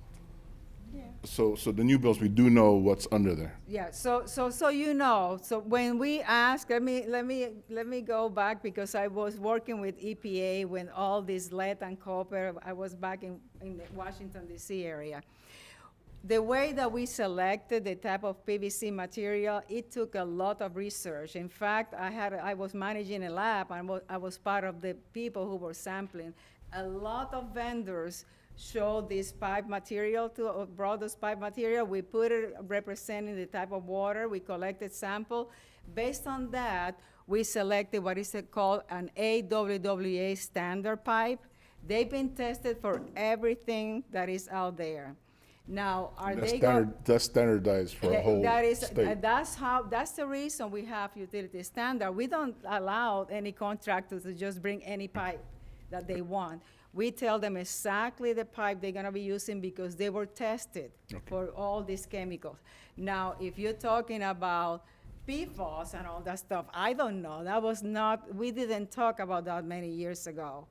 So the new bills, we do know what's under there. Yeah, so you know, so when we ask, let me go back because I was working with EPA when all this lead and copper, I was back in the Washington DC area. The way that we selected the type of PVC material, it took a lot of research. In fact, I was managing a lab and I was part of the people who were sampling. A lot of vendors showed this pipe material brought this pipe material. We put it representing the type of water. We collected sample. Based on that, we selected what is called an AWWA standard pipe. They've been tested for everything that is out there. Now, That's standardized for a whole state. That's the reason we have utility standard. We don't allow any contractor to just bring any pipe that they want. We tell them exactly the pipe they're gonna be using because they were tested for all these chemicals. Now, if you're talking about PFAS and all that stuff. I don't know. That was not, we didn't talk about that many years ago.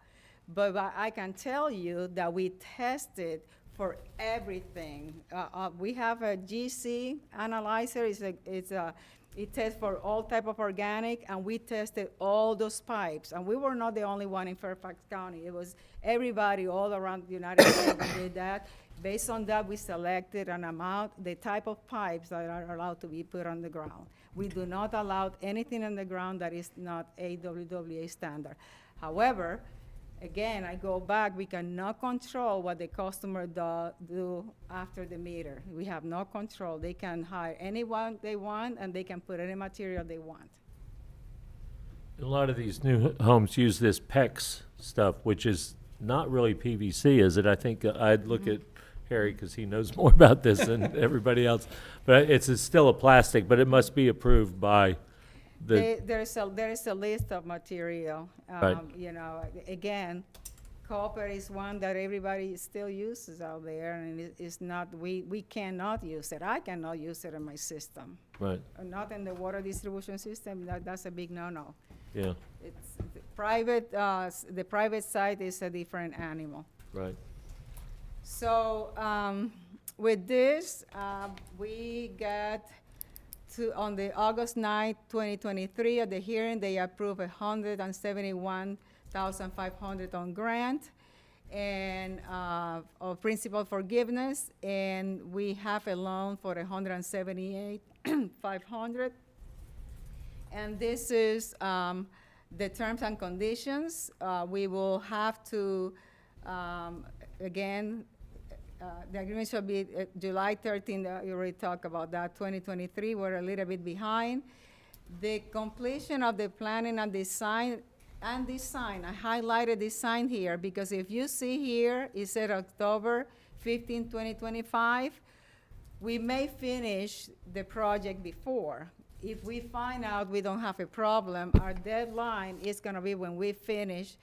But I can tell you that we tested for everything. We have a GC analyzer. It tests for all type of organic, and we tested all those pipes. And we were not the only one in Fairfax County. It was everybody all around the United States that did that. Based on that, we selected an amount, the type of pipes that are allowed to be put on the ground. We do not allow anything on the ground that is not AWWA standard. However, again, I go back, we cannot control what the customer do after the meter. We have no control. They can hire anyone they want, and they can put any material they want. A lot of these new homes use this PEX stuff, which is not really PVC, is it? I think I'd look at Harry because he knows more about this than everybody else. But it's still a plastic, but it must be approved by the. There is a list of material. Right. You know, again, copper is one that everybody still uses out there, and it's not. We cannot use it. I cannot use it in my system. Right. Not in the water distribution system. That's a big no-no. Yeah. It's the private. The private side is a different animal. Right. So with this, we got to, on the August 9, 2023, at the hearing, they approved $171,500 on grant and of principal forgiveness, and we have a loan for $178,500. And this is the terms and conditions. We will have to, again, the agreement shall be July 13, you already talked about that, 2023, we're a little bit behind. The completion of the planning and design, I highlighted design here because if you see here, it said October 15, 2025. We may finish the project before. If we find out we don't have a problem, our deadline is gonna be when we finish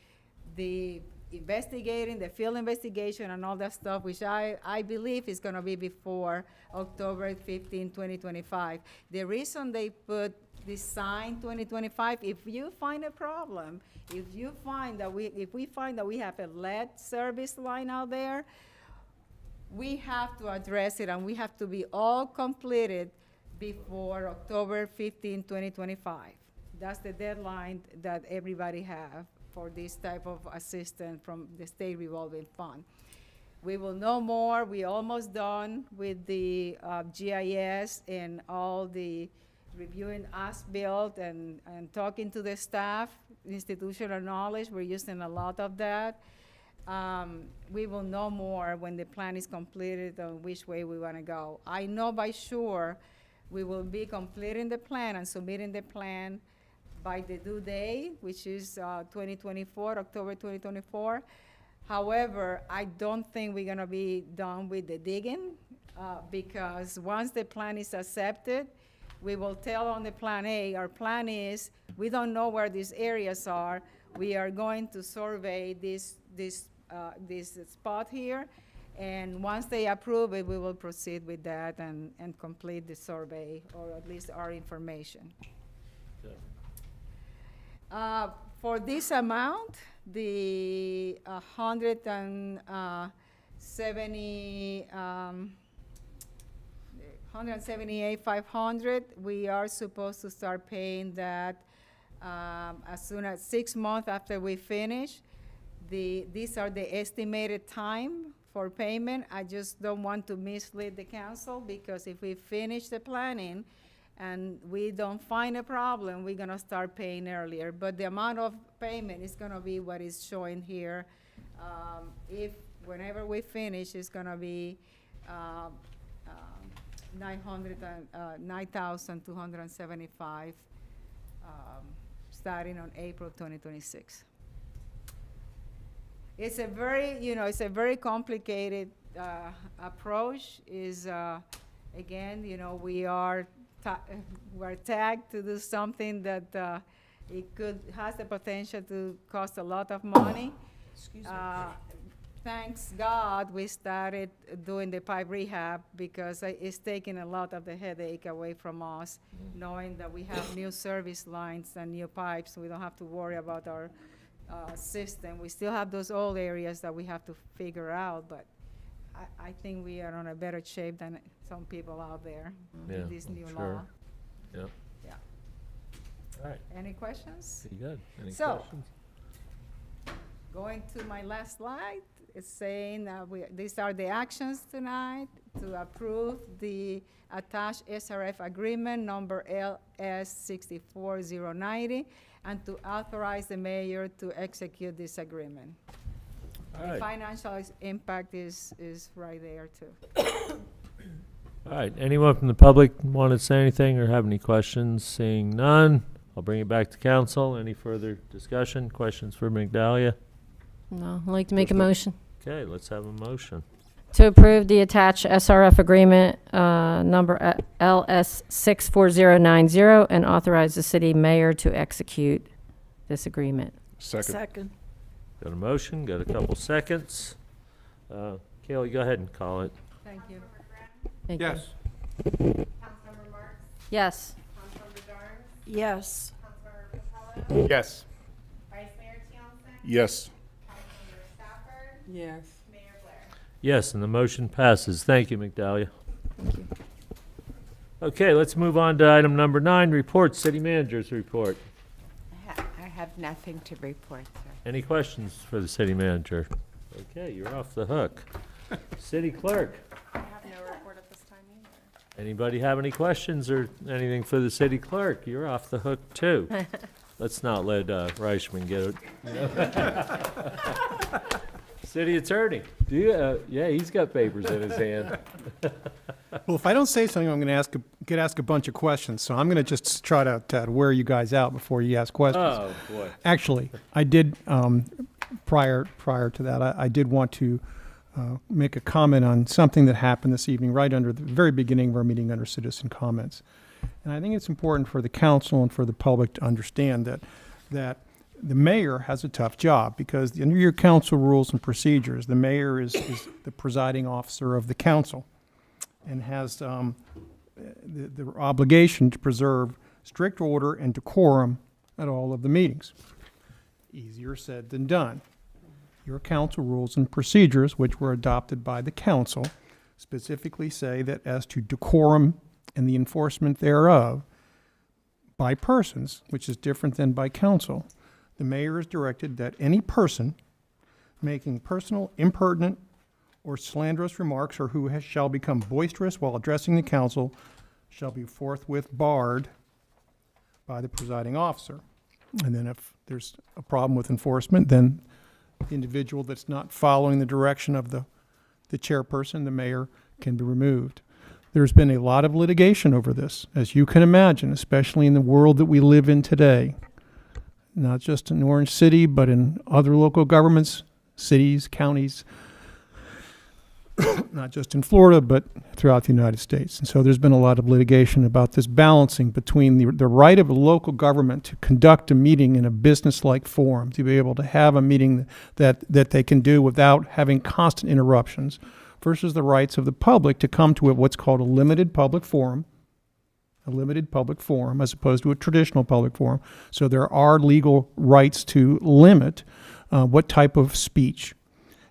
the investigating, the field investigation and all that stuff, which I believe is gonna be before October 15, 2025. The reason they put design 2025, if you find a problem, if we find that we have a lead service line out there, we have to address it and we have to be all completed before October 15, 2025. That's the deadline that everybody have for this type of assistance from the state revolving fund. We will know more. We're almost done with the GIS and all the reviewing as-built and talking to the staff, institutional knowledge. We're using a lot of that. We will know more when the plan is completed on which way we want to go. I know by sure we will be completing the plan and submitting the plan by the due date, which is 2024, October 2024. However, I don't think we're gonna be done with the digging because once the plan is accepted, we will tell on the plan A, our plan is, we don't know where these areas are. We are going to survey this spot here. And once they approve it, we will proceed with that and complete the survey, or at least our information. For this amount, the 178,500, we are supposed to start paying that as soon as 6 months after we finish. These are the estimated time for payment. I just don't want to mislead the council because if we finish the planning and we don't find a problem, we're gonna start paying earlier. But the amount of payment is gonna be what is showing here. Whenever we finish, it's gonna be $9,275, starting on April 2026. It's a very complicated approach. Again, we're tagged to do something that has the potential to cost a lot of money. Excuse me. thanks God, we started doing the pipe rehab because it's taking a lot of the headache away from us, knowing that we have new service lines and new pipes. We don't have to worry about our system. We still have those old areas that we have to figure out, but I think we are in a better shape than some people out there Yeah, with this new sure. law. Yeah. Yeah. All right. Any questions? Pretty good. Any So, questions? Going to my last slide, it's saying that these are the actions tonight to approve the attached SRF agreement number LS 64090 and to authorize the mayor to execute this agreement. All The right. financial impact is right there too. All right, anyone from the public want to say anything or have any questions? Seeing none, I'll bring it back to council. Any further discussion, questions for Migdalia? No, I'd like to make a motion Okay, let's have a motion. to approve the attached SRF agreement, number LS 64090, and authorize the city mayor to execute this agreement. Second. Got a motion, got a couple seconds. Kaylee, go ahead and call it. Thank you. Thank you. Yes. Councilmember Marks? Yes. Councilmember Darnes? Yes. Councilmember Patillo? Yes. Vice Mayor Tionson? Yes. Councilmember Stafford? Yes. Mayor Blair? Yes, and the motion passes. Thank you, Migdalia. Okay, let's move on to item number 9, report, city manager's report. I have nothing to report, sir. Any questions for the city manager? Okay, you're off the hook. City clerk, I have no report at this time either. anybody have any questions or anything for the city clerk? You're off the hook too. Let's not let Reichman get it. City attorney, do you, yeah, he's got papers in his hand. Well, if I don't say something, I'm going to ask a bunch of questions. So I'm going to just try to wear you guys out before you ask questions. Oh, boy. Actually, I did, prior to that, I did want to make a comment on something that happened this evening, right under the very beginning of our meeting under citizen comments. And I think it's important for the council and for the public to understand that the mayor has a tough job because under your council rules and procedures, the mayor is the presiding officer of the council and has the obligation to preserve strict order and decorum at all of the meetings. Easier said than done. Your council rules and procedures, which were adopted by the council, specifically say that as to decorum and the enforcement thereof by persons, which is different than by council, the mayor is directed that any person making personal, impertinent, or slanderous remarks or who shall become boisterous while addressing the council shall be forthwith barred by the presiding officer. And then if there's a problem with enforcement, then the individual that's not following the direction of the chairperson, the mayor, can be removed. There's been a lot of litigation over this, as you can imagine, especially in the world that we live in today. Not just in Orange City, but in other local governments, cities, counties, not just in Florida, but throughout the United States. And so there's been a lot of litigation about this balancing between the right of a local government to conduct a meeting in a business-like forum, to be able to have a meeting that they can do without having constant interruptions, versus the rights of the public to come to what's called a limited public forum, as opposed to a traditional public forum. So there are legal rights to limit what type of speech.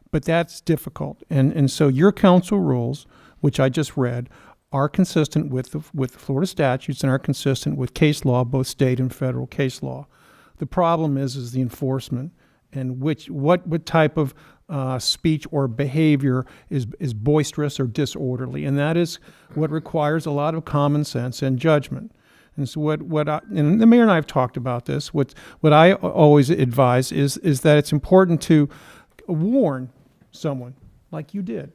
But that's difficult. And so your council rules, which I just read, are consistent with the Florida statutes and are consistent with case law, both state and federal case law. The problem is the enforcement and what type of speech or behavior is boisterous or disorderly. And that is what requires a lot of common sense and judgment. And so and the mayor and I have talked about this, what I always advise is that it's important to warn someone, like you did,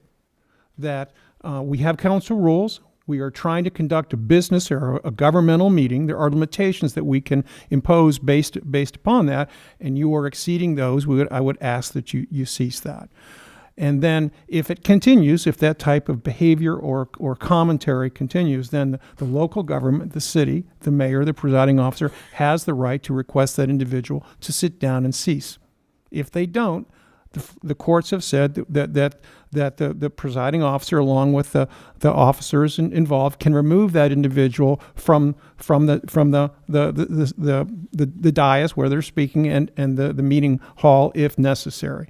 that we have council rules. We are trying to conduct a business or a governmental meeting. There are limitations that we can impose based upon that, and you are exceeding those. I would ask that you cease that. And then if it continues, if that type of behavior or commentary continues, then the local government, the city, the mayor, the presiding officer, has the right to request that individual to sit down and cease. If they don't, the courts have said that the presiding officer, along with the officers involved, can remove that individual from the dais where they're speaking and the meeting hall if necessary.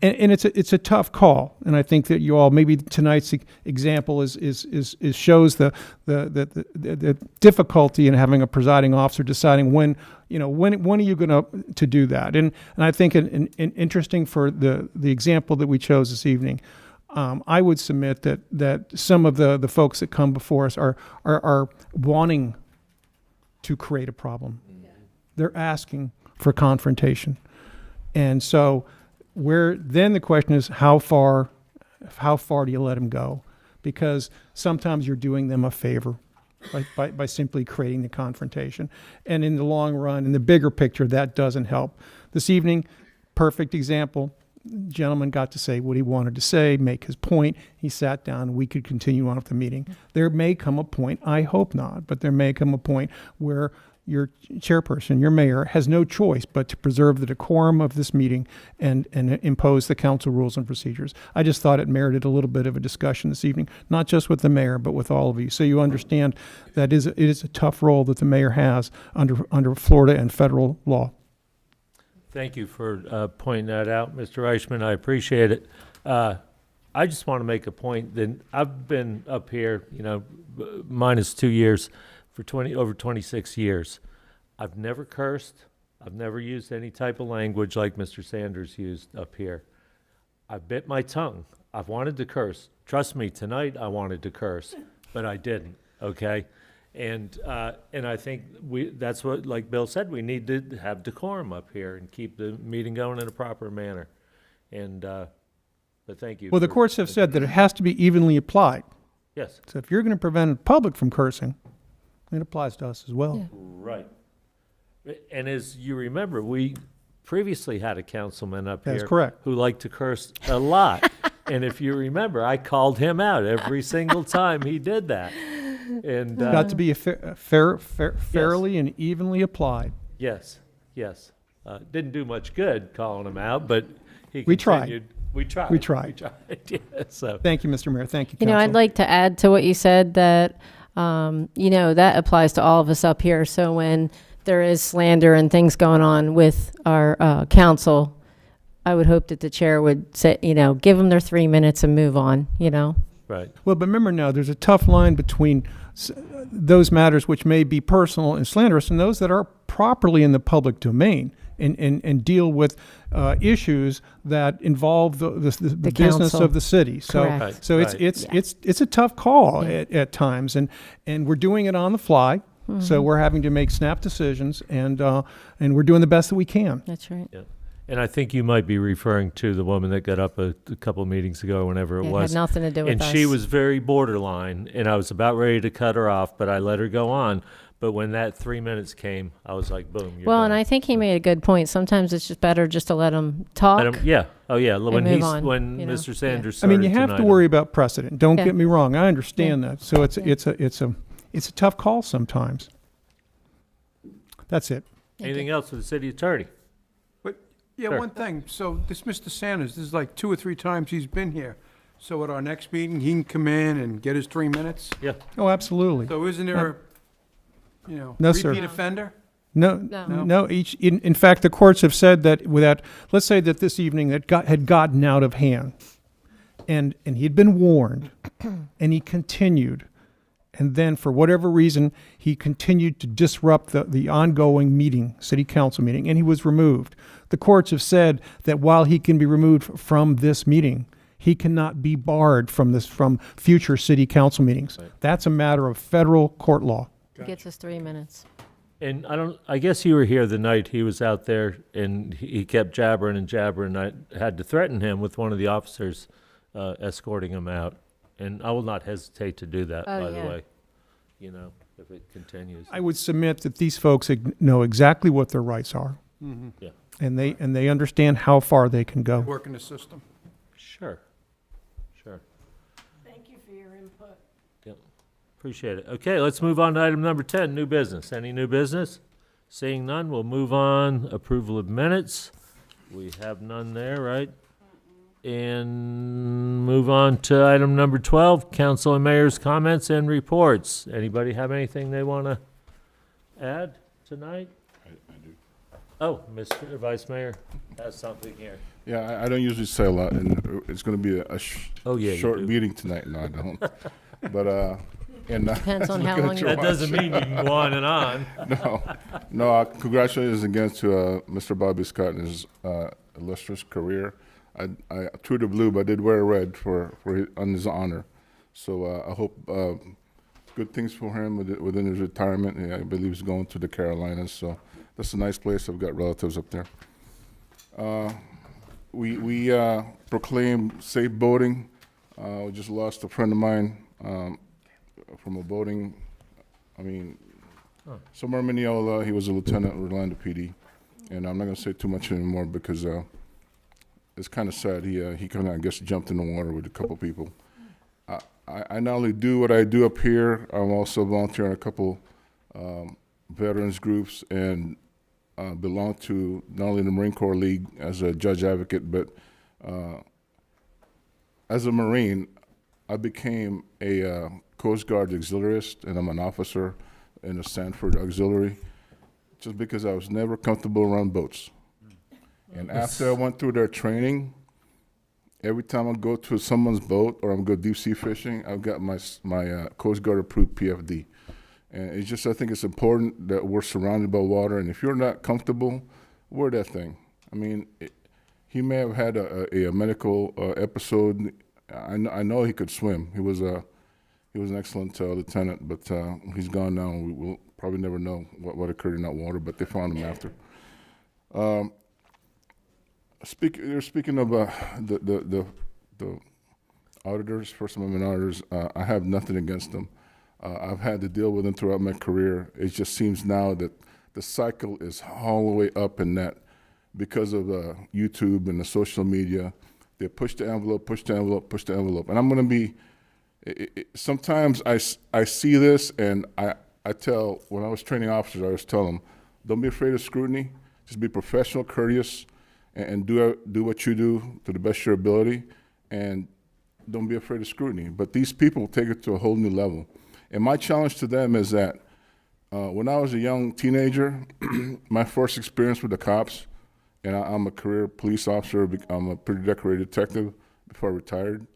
And it's a tough call, and I think that you all, maybe tonight's example shows the difficulty in having a presiding officer deciding when are you going to do that. And I think an interesting for the example that we chose this evening, I would submit that some of the folks that come before us are wanting to create a problem. They're asking for confrontation, and so. Then the question is how far do you let them go? Because sometimes you're doing them a favor by simply creating the confrontation. And in the long run, in the bigger picture, that doesn't help. This evening, perfect example. The gentleman got to say what he wanted to say, make his point. He sat down, and we could continue on with the meeting. There may come a point, I hope not, but there may come a point where your chairperson, your mayor, has no choice but to preserve the decorum of this meeting and impose the council rules and procedures. I just thought it merited a little bit of a discussion this evening, not just with the mayor, but with all of you, so you understand that it is a tough role that the mayor has under Florida and federal law. Thank you for pointing that out, Mr. Reichman. I appreciate it. I just want to make a point that I've been up here, minus 2 years, for over 26 years. I've never cursed. I've never used any type of language like Mr. Sanders used up here. I bit my tongue. I've wanted to curse. Trust me, tonight I wanted to curse, but I didn't, okay? And I think that's what, like Bill said, we need to have decorum up here and keep the meeting going in a proper manner. And, but thank you. Well, the courts have said that it has to be evenly applied. Yes. So if you're going to prevent the public from cursing, it applies to us as well. Yeah. Right. And as you remember, we previously had a councilman up That's here correct. who liked to curse a lot. And if you remember, I called him out every single time he did that. And It's got to be fairly and evenly applied. Yes, yes. Didn't do much good calling him out, but he We tried. continued. We tried. We tried. Yeah, so. Thank you, Mr. Mayor. Thank you, You know, Council. I'd like to add to what you said that, that applies to all of us up here. So when there is slander and things going on with our council, I would hope that the chair would say, give them their 3 minutes and move on, Right. Well, but remember now, there's a tough line between those matters which may be personal and slanderous and those that are properly in the public domain and deal with issues that involve the business council. of the city. So, Correct. so Right. it's a tough call at times, and we're doing it on the fly. So we're having to make snap decisions, and we're doing the best that we can. That's right. Yeah. And I think you might be referring to the woman that got up a couple of meetings ago, whenever it It was. had nothing to do with and us. she was very borderline, and I was about ready to cut her off, but I let her go on. But when that 3 minutes came, I was like, boom, you're Well, done. and I think he made a good point. Sometimes it's just better just to let them talk. Let him- yeah. Oh, yeah. When move on, Mr. Sanders I started mean, you have tonight, to worry about precedent. Don't Yeah. get me wrong. I understand that. So it's a tough call sometimes. That's it. Anything else for the city attorney? Yeah, Sure. one thing. So this Mr. Sanders, this is like 2 or 3 times he's been here. So at our next meeting, he can come in and get his 3 minutes? Yeah. Oh, absolutely. So isn't there a, No, sir. repeat offender? No. No. In fact, the courts have said that let's say that this evening had gotten out of hand, and he'd been warned, and he continued, and then for whatever reason he continued to disrupt the ongoing meeting, city council meeting, and he was removed. The courts have said that while he can be removed from this meeting, he cannot be barred from future city council meetings. Right. That's a matter of federal court law. He gets us 3 minutes. And I guess you were here the night he was out there, and he kept jabbering and jabbering. I had to threaten him with one of the officers escorting him out. And I will not hesitate to do that, Oh, by yeah. the way, if it continues. I would submit that these folks know exactly what their rights are, Yeah, and they understand how far they can go. Work in the system. sure. Thank you for your input. Yep, appreciate it. Okay, let's move on to item number 10, new business. Any new business? Seeing none, we'll move on. Approval of minutes. We have none there, right? And move on to item number 12, council and mayor's comments and reports. Anybody have anything they want to add tonight? I do. Oh, Mr. Vice Mayor has something here. Yeah, I don't usually say a lot, and it's going to be a Oh, yeah, you short do. meeting tonight. No, I don't. But and Depends on how looking long at you- your That doesn't watch. mean you can go on and on. No. Congratulations again to Mr. Bobby Scott and his illustrious career. I true to blue, but I did wear red on his honor. So I hope good things for him within his retirement. Yeah, I believe he's going to the Carolinas, so that's a nice place. I've got relatives up there. We proclaim safe boating. We just lost a friend of mine from a boating. Somewhere in Mineola. He was a lieutenant at Orlando PD, and I'm not going to say too much anymore because it's kind of sad. He kind of, I guess, jumped in the water with a couple people. I not only do what I do up here, I'm also volunteering a couple veterans groups and belong to not only the Marine Corps League as a judge advocate, but as a Marine, I became a Coast Guard auxiliarist, and I'm an officer in the Sanford Auxiliary, just because I was never comfortable around boats. And after I went through their training, every time I go to someone's boat or I'm go deep sea fishing, I've got my Coast Guard approved PFD. And it's just, I think it's important that we're surrounded by water, and if you're not comfortable, wear that thing. I mean, he may have had a medical episode. I know he could swim. He was an excellent lieutenant, but he's gone now, and we will probably never know what occurred in that water, but they found him after. You're speaking of the auditors, First Amendment auditors. I have nothing against them. I've had to deal with them throughout my career. It just seems now that the cycle is all the way up in that because of YouTube and the social media. They push the envelope, push the envelope, push the envelope. And I'm going to be, sometimes I see this and I tell, when I was training officers, I always tell them, don't be afraid of scrutiny. Just be professional, courteous, and do what you do to the best of your ability. And don't be afraid of scrutiny. But these people take it to a whole new level. And my challenge to them is that when I was a young teenager, my first experience with the cops, and I'm a career police officer, I'm a pretty decorated detective before I retired,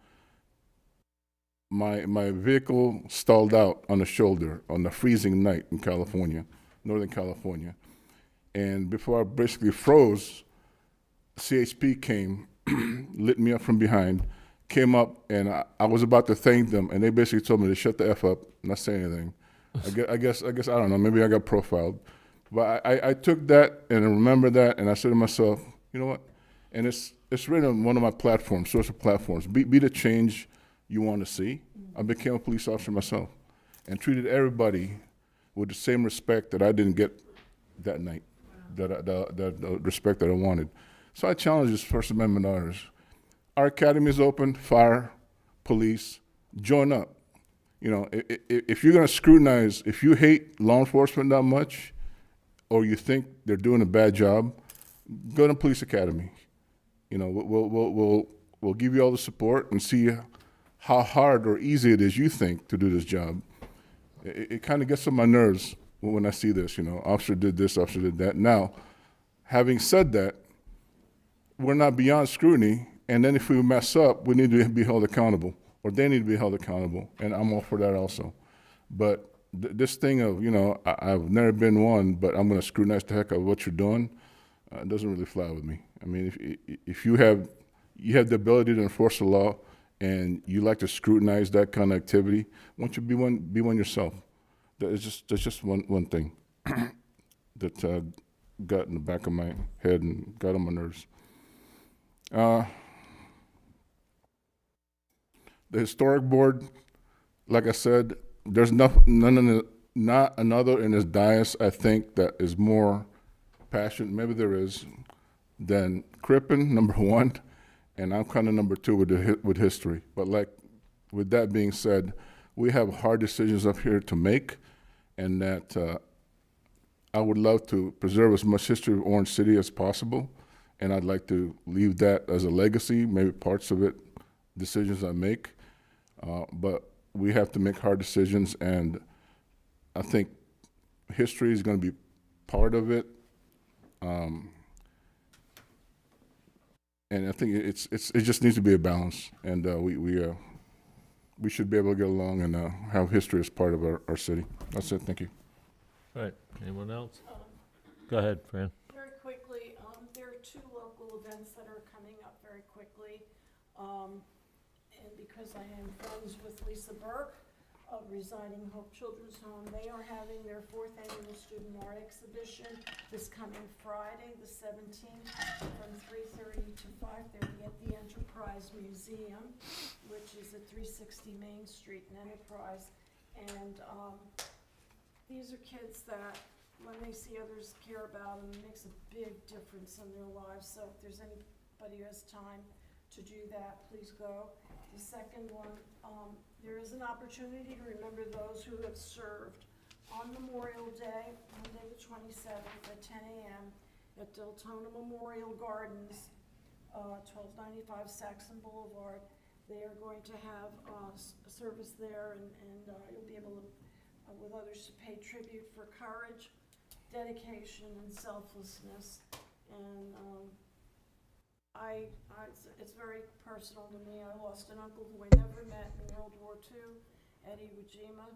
my vehicle stalled out on the shoulder on a freezing night in California, Northern California. And before I basically froze, CHP came, lit me up from behind, came up, and I was about to thank them, and they basically told me to shut the F up, not say anything. I guess, I don't know, maybe I got profiled. But I took that and I remember that, and I said to myself, you know what? And it's written on one of my platforms, social platforms, be the change you want to see. I became a police officer myself and treated everybody with the same respect that I didn't get that night, the respect that I wanted. So I challenge this First Amendment auditors. Our academy is open, fire, police, join up. You know, if you're going to scrutinize, if you hate law enforcement that much, or you think they're doing a bad job, go to police academy. You know, we'll give you all the support and see how hard or easy it is you think to do this job. It kind of gets on my nerves when I see this, you know, officer did this, officer did that. Now, having said that, we're not beyond scrutiny, and then if we mess up, we need to be held accountable, or they need to be held accountable, and I'm all for that also. But this thing of, you know, I've never been one, but I'm going to scrutinize the heck out of what you're doing, it doesn't really fly with me. I mean, if you have the ability to enforce the law, and you like to scrutinize that kind of activity, why don't you be one yourself? That's just one thing that got in the back of my head and got on my nerves. The historic board, like I said, there's not another in this dais, I think, that is more passionate, maybe there is, than Crippen, number one, and I'm kind of number two with history. But like, with that being said, we have hard decisions up here to make, and that I would love to preserve as much history of Orange City as possible, and I'd like to leave that as a legacy, maybe parts of it, decisions I make. But we have to make hard decisions, and I think history is going to be part of it. And I think it just needs to be a balance, and we should be able to get along and have history as part of our city. That's it. Thank you. All right, anyone else? Go ahead, Fran. Very quickly, there are two local events that are coming up very quickly. And because I am friends with Lisa Burke of Residing Hope Children's Home, they are having their 4th annual student art exhibition this coming Friday, the 17th, from 3:30 to 5:30 at the Enterprise Museum, which is at 360 Main Street in Enterprise. And these are kids that, when they see others care about them, it makes a big difference in their lives. So if there's anybody who has time to do that, please go. The second one, there is an opportunity to remember those who have served on Memorial Day, Monday the 27th at 10 a.m. at Deltona Memorial Gardens, 1295 Saxon Boulevard. They are going to have a service there, and you'll be able to, with others, to pay tribute for courage, dedication, and selflessness. And it's very personal to me. I lost an uncle who I never met in World War II, Eddie Wajima.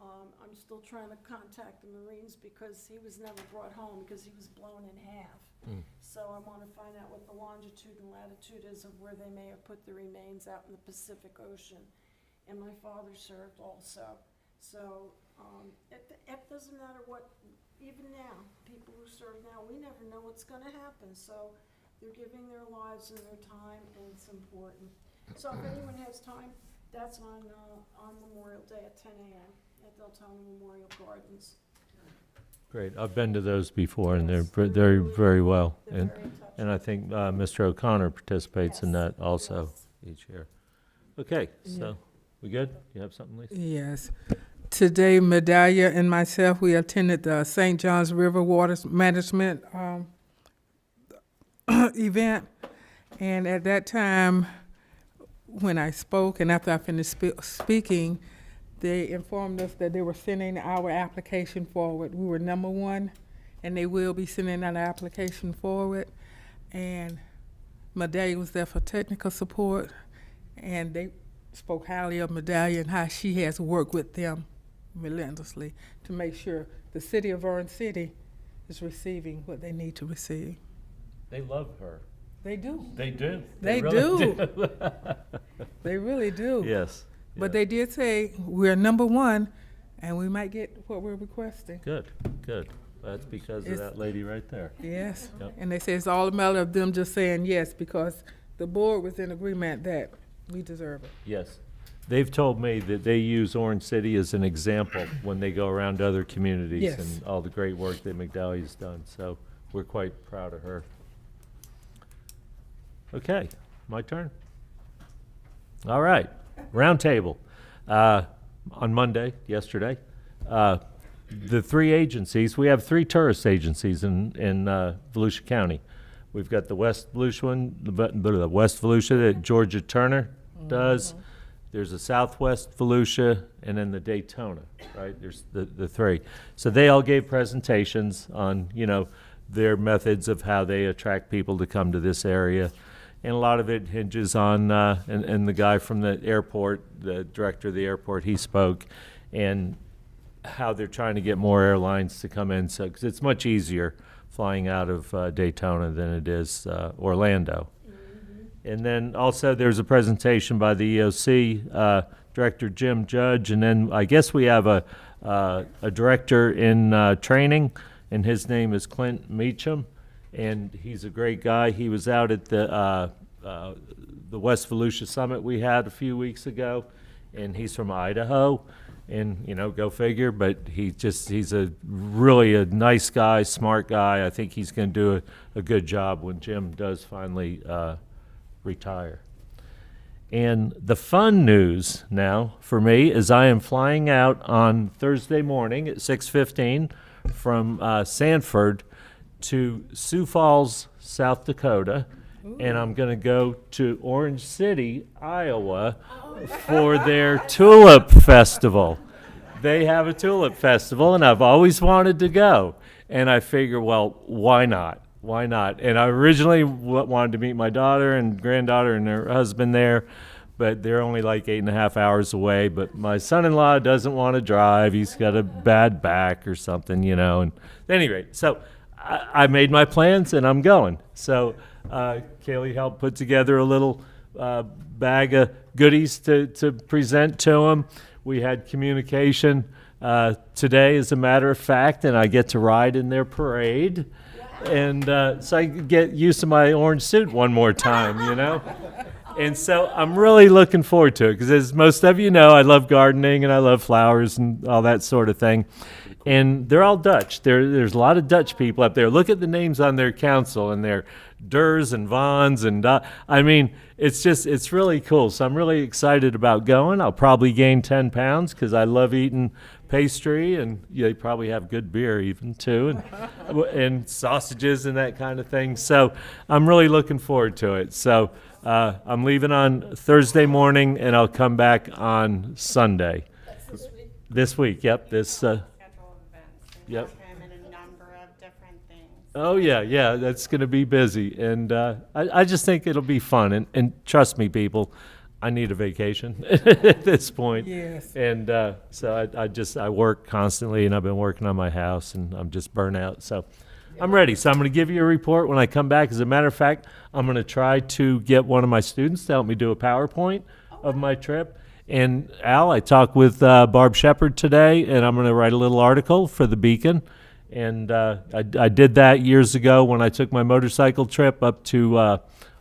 I'm still trying to contact the Marines because he was never brought home because he was blown in half. So I want to find out what the longitude and latitude is of where they may have put the remains out in the Pacific Ocean. And my father served also. So it doesn't matter what, even now, people who serve now, we never know what's going to happen. So they're giving their lives and their time, and it's important. So if anyone has time, that's on Memorial Day at 10 a.m. at Deltona Memorial Gardens. Great. I've been to those before, and they're very well. And I think Mr. O'Connor participates in that also each year. Okay, so we good? You have something, Lisa? Yes. Today, Medallia and myself, we attended the St. Johns River Water Management event. And at that time, when I spoke and after I finished speaking, they informed us that they were sending our application forward. We were number 1, and they will be sending our application forward. And Medallia was there for technical support, and they spoke highly of Medallia and how she has worked with them relentlessly to make sure the city of Orange City is receiving what they need to receive. They love her. They do. They do. They really do. They really do. Yes. But they did say we're number 1, and we might get what we're requesting. Good, good. That's because of that lady right there. Yes. Yep. And they say it's all a matter of them just saying yes, because the board was in agreement that we deserve it. Yes. They've told me that they use Orange City as an example when they go around to other communities Yes. and all the great work that McDowell's done. So we're quite proud of her. Okay, my turn. All right, roundtable. On Monday, yesterday, the 3 agencies, we have 3 tourist agencies in Volusia County. We've got the West Volusia one, the West Volusia that Georgia Turner does. There's a Southwest Volusia, and then the Daytona, right? There's the 3. So they all gave presentations on, their methods of how they attract people to come to this area. And a lot of it hinges on, and the guy from the airport, the director of the airport, he spoke, and how they're trying to get more airlines to come in. So, 'cause it's much easier flying out of Daytona than it is Orlando. And then also there's a presentation by the EOC, Director Jim Judge, and then I guess we have a director in training, and his name is Clint Meacham. And he's a great guy. He was out at the West Volusia Summit we had a few weeks ago, and he's from Idaho, and go figure. But he's a really nice guy, smart guy. I think he's going to do a good job when Jim does finally retire. And the fun news now for me is I am flying out on Thursday morning at 6:15 from Sanford. to Sioux Falls, South Dakota, and I'm going to go to Orange City, Iowa, for their Tulip Festival. They have a tulip festival, and I've always wanted to go. And I figure, well, why not? Why not? And I originally wanted to meet my daughter and granddaughter and her husband there, but they're only like 8.5 hours away. But my son-in-law doesn't want to drive. He's got a bad back or something, you know. And at any rate, so I made my plans, and I'm going. So Kaylee helped put together a little bag of goodies to present to them. We had communication today, as a matter of fact, and I get to ride in their parade. And so I get used to my orange suit one more time, you know? And so I'm really looking forward to it, because as most of you know, I love gardening and I love flowers and all that sort of thing. And they're all Dutch. There's a lot of Dutch people up there. Look at the names on their council, and they're Durs and Vons and I mean, it's really cool. So I'm really excited about going. I'll probably gain 10 pounds because I love eating pastry, and they probably have good beer even too, and sausages and that kind of thing. So I'm really looking forward to it. So I'm leaving on Thursday morning, and I'll come back on Sunday. This week, yep. Yep. Oh yeah, that's going to be busy, and I just think it'll be fun. And trust me, people, I need a vacation at this point. Yes. And so I work constantly, and I've been working on my house, and I'm just burnt out. So I'm ready. So I'm going to give you a report when I come back. As a matter of fact, I'm going to try to get one of my students to help me do a PowerPoint of my trip. And Al, I talked with Barb Shepard today, and I'm going to write a little article for the Beacon. And I did that years ago when I took my motorcycle trip up to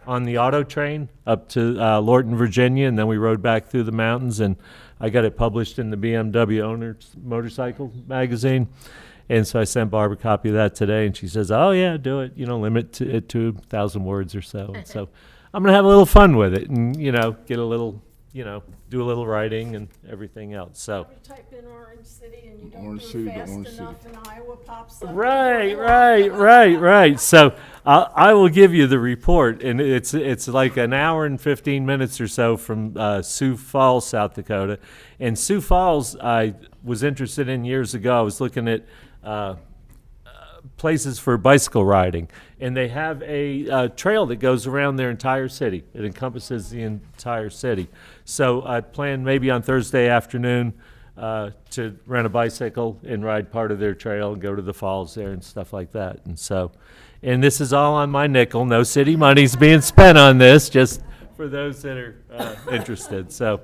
on the auto train up to Lorton, Virginia, and then we rode back through the mountains, and I got it published in the BMW Owner's Motorcycle magazine. And so I sent Barb a copy of that today, and she says, "Oh yeah, do it. Limit it to 1,000 words or so." And so I'm gonna have a little fun with it, and get a little. Do a little writing and everything else. So Type in Orange City and you don't Orange do City, it fast Orange City. enough, and Iowa pops up. right. So I will give you the report, and it's like an hour and 15 minutes or so from Sioux Falls, South Dakota. And Sioux Falls, I was interested in years ago. I was looking at places for bicycle riding, and they have a trail that goes around their entire city. It encompasses the entire city. So I plan maybe on Thursday afternoon to rent a bicycle and ride part of their trail and go to the falls there and stuff like that. And this is all on my nickel. No city money's being spent on this, just for those that are interested. So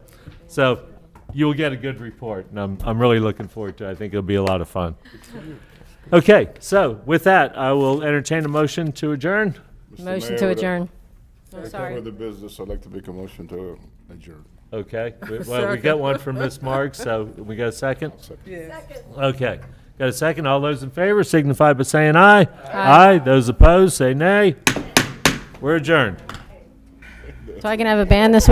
you'll get a good report, and I'm really looking forward to it. I think it'll be a lot of fun. Okay, so with that, I will entertain a motion to adjourn. Mr. Motion Mayor, to with adjourn. that- Oh, sorry. Cover the business. I'd like to make a motion to adjourn. Okay, well, we got one from Ms. Marks, so we got a second? Yes. Okay, got a second. All those in favor signify by saying aye. Aye. Those opposed, say nay. We're adjourned. So I can have a band this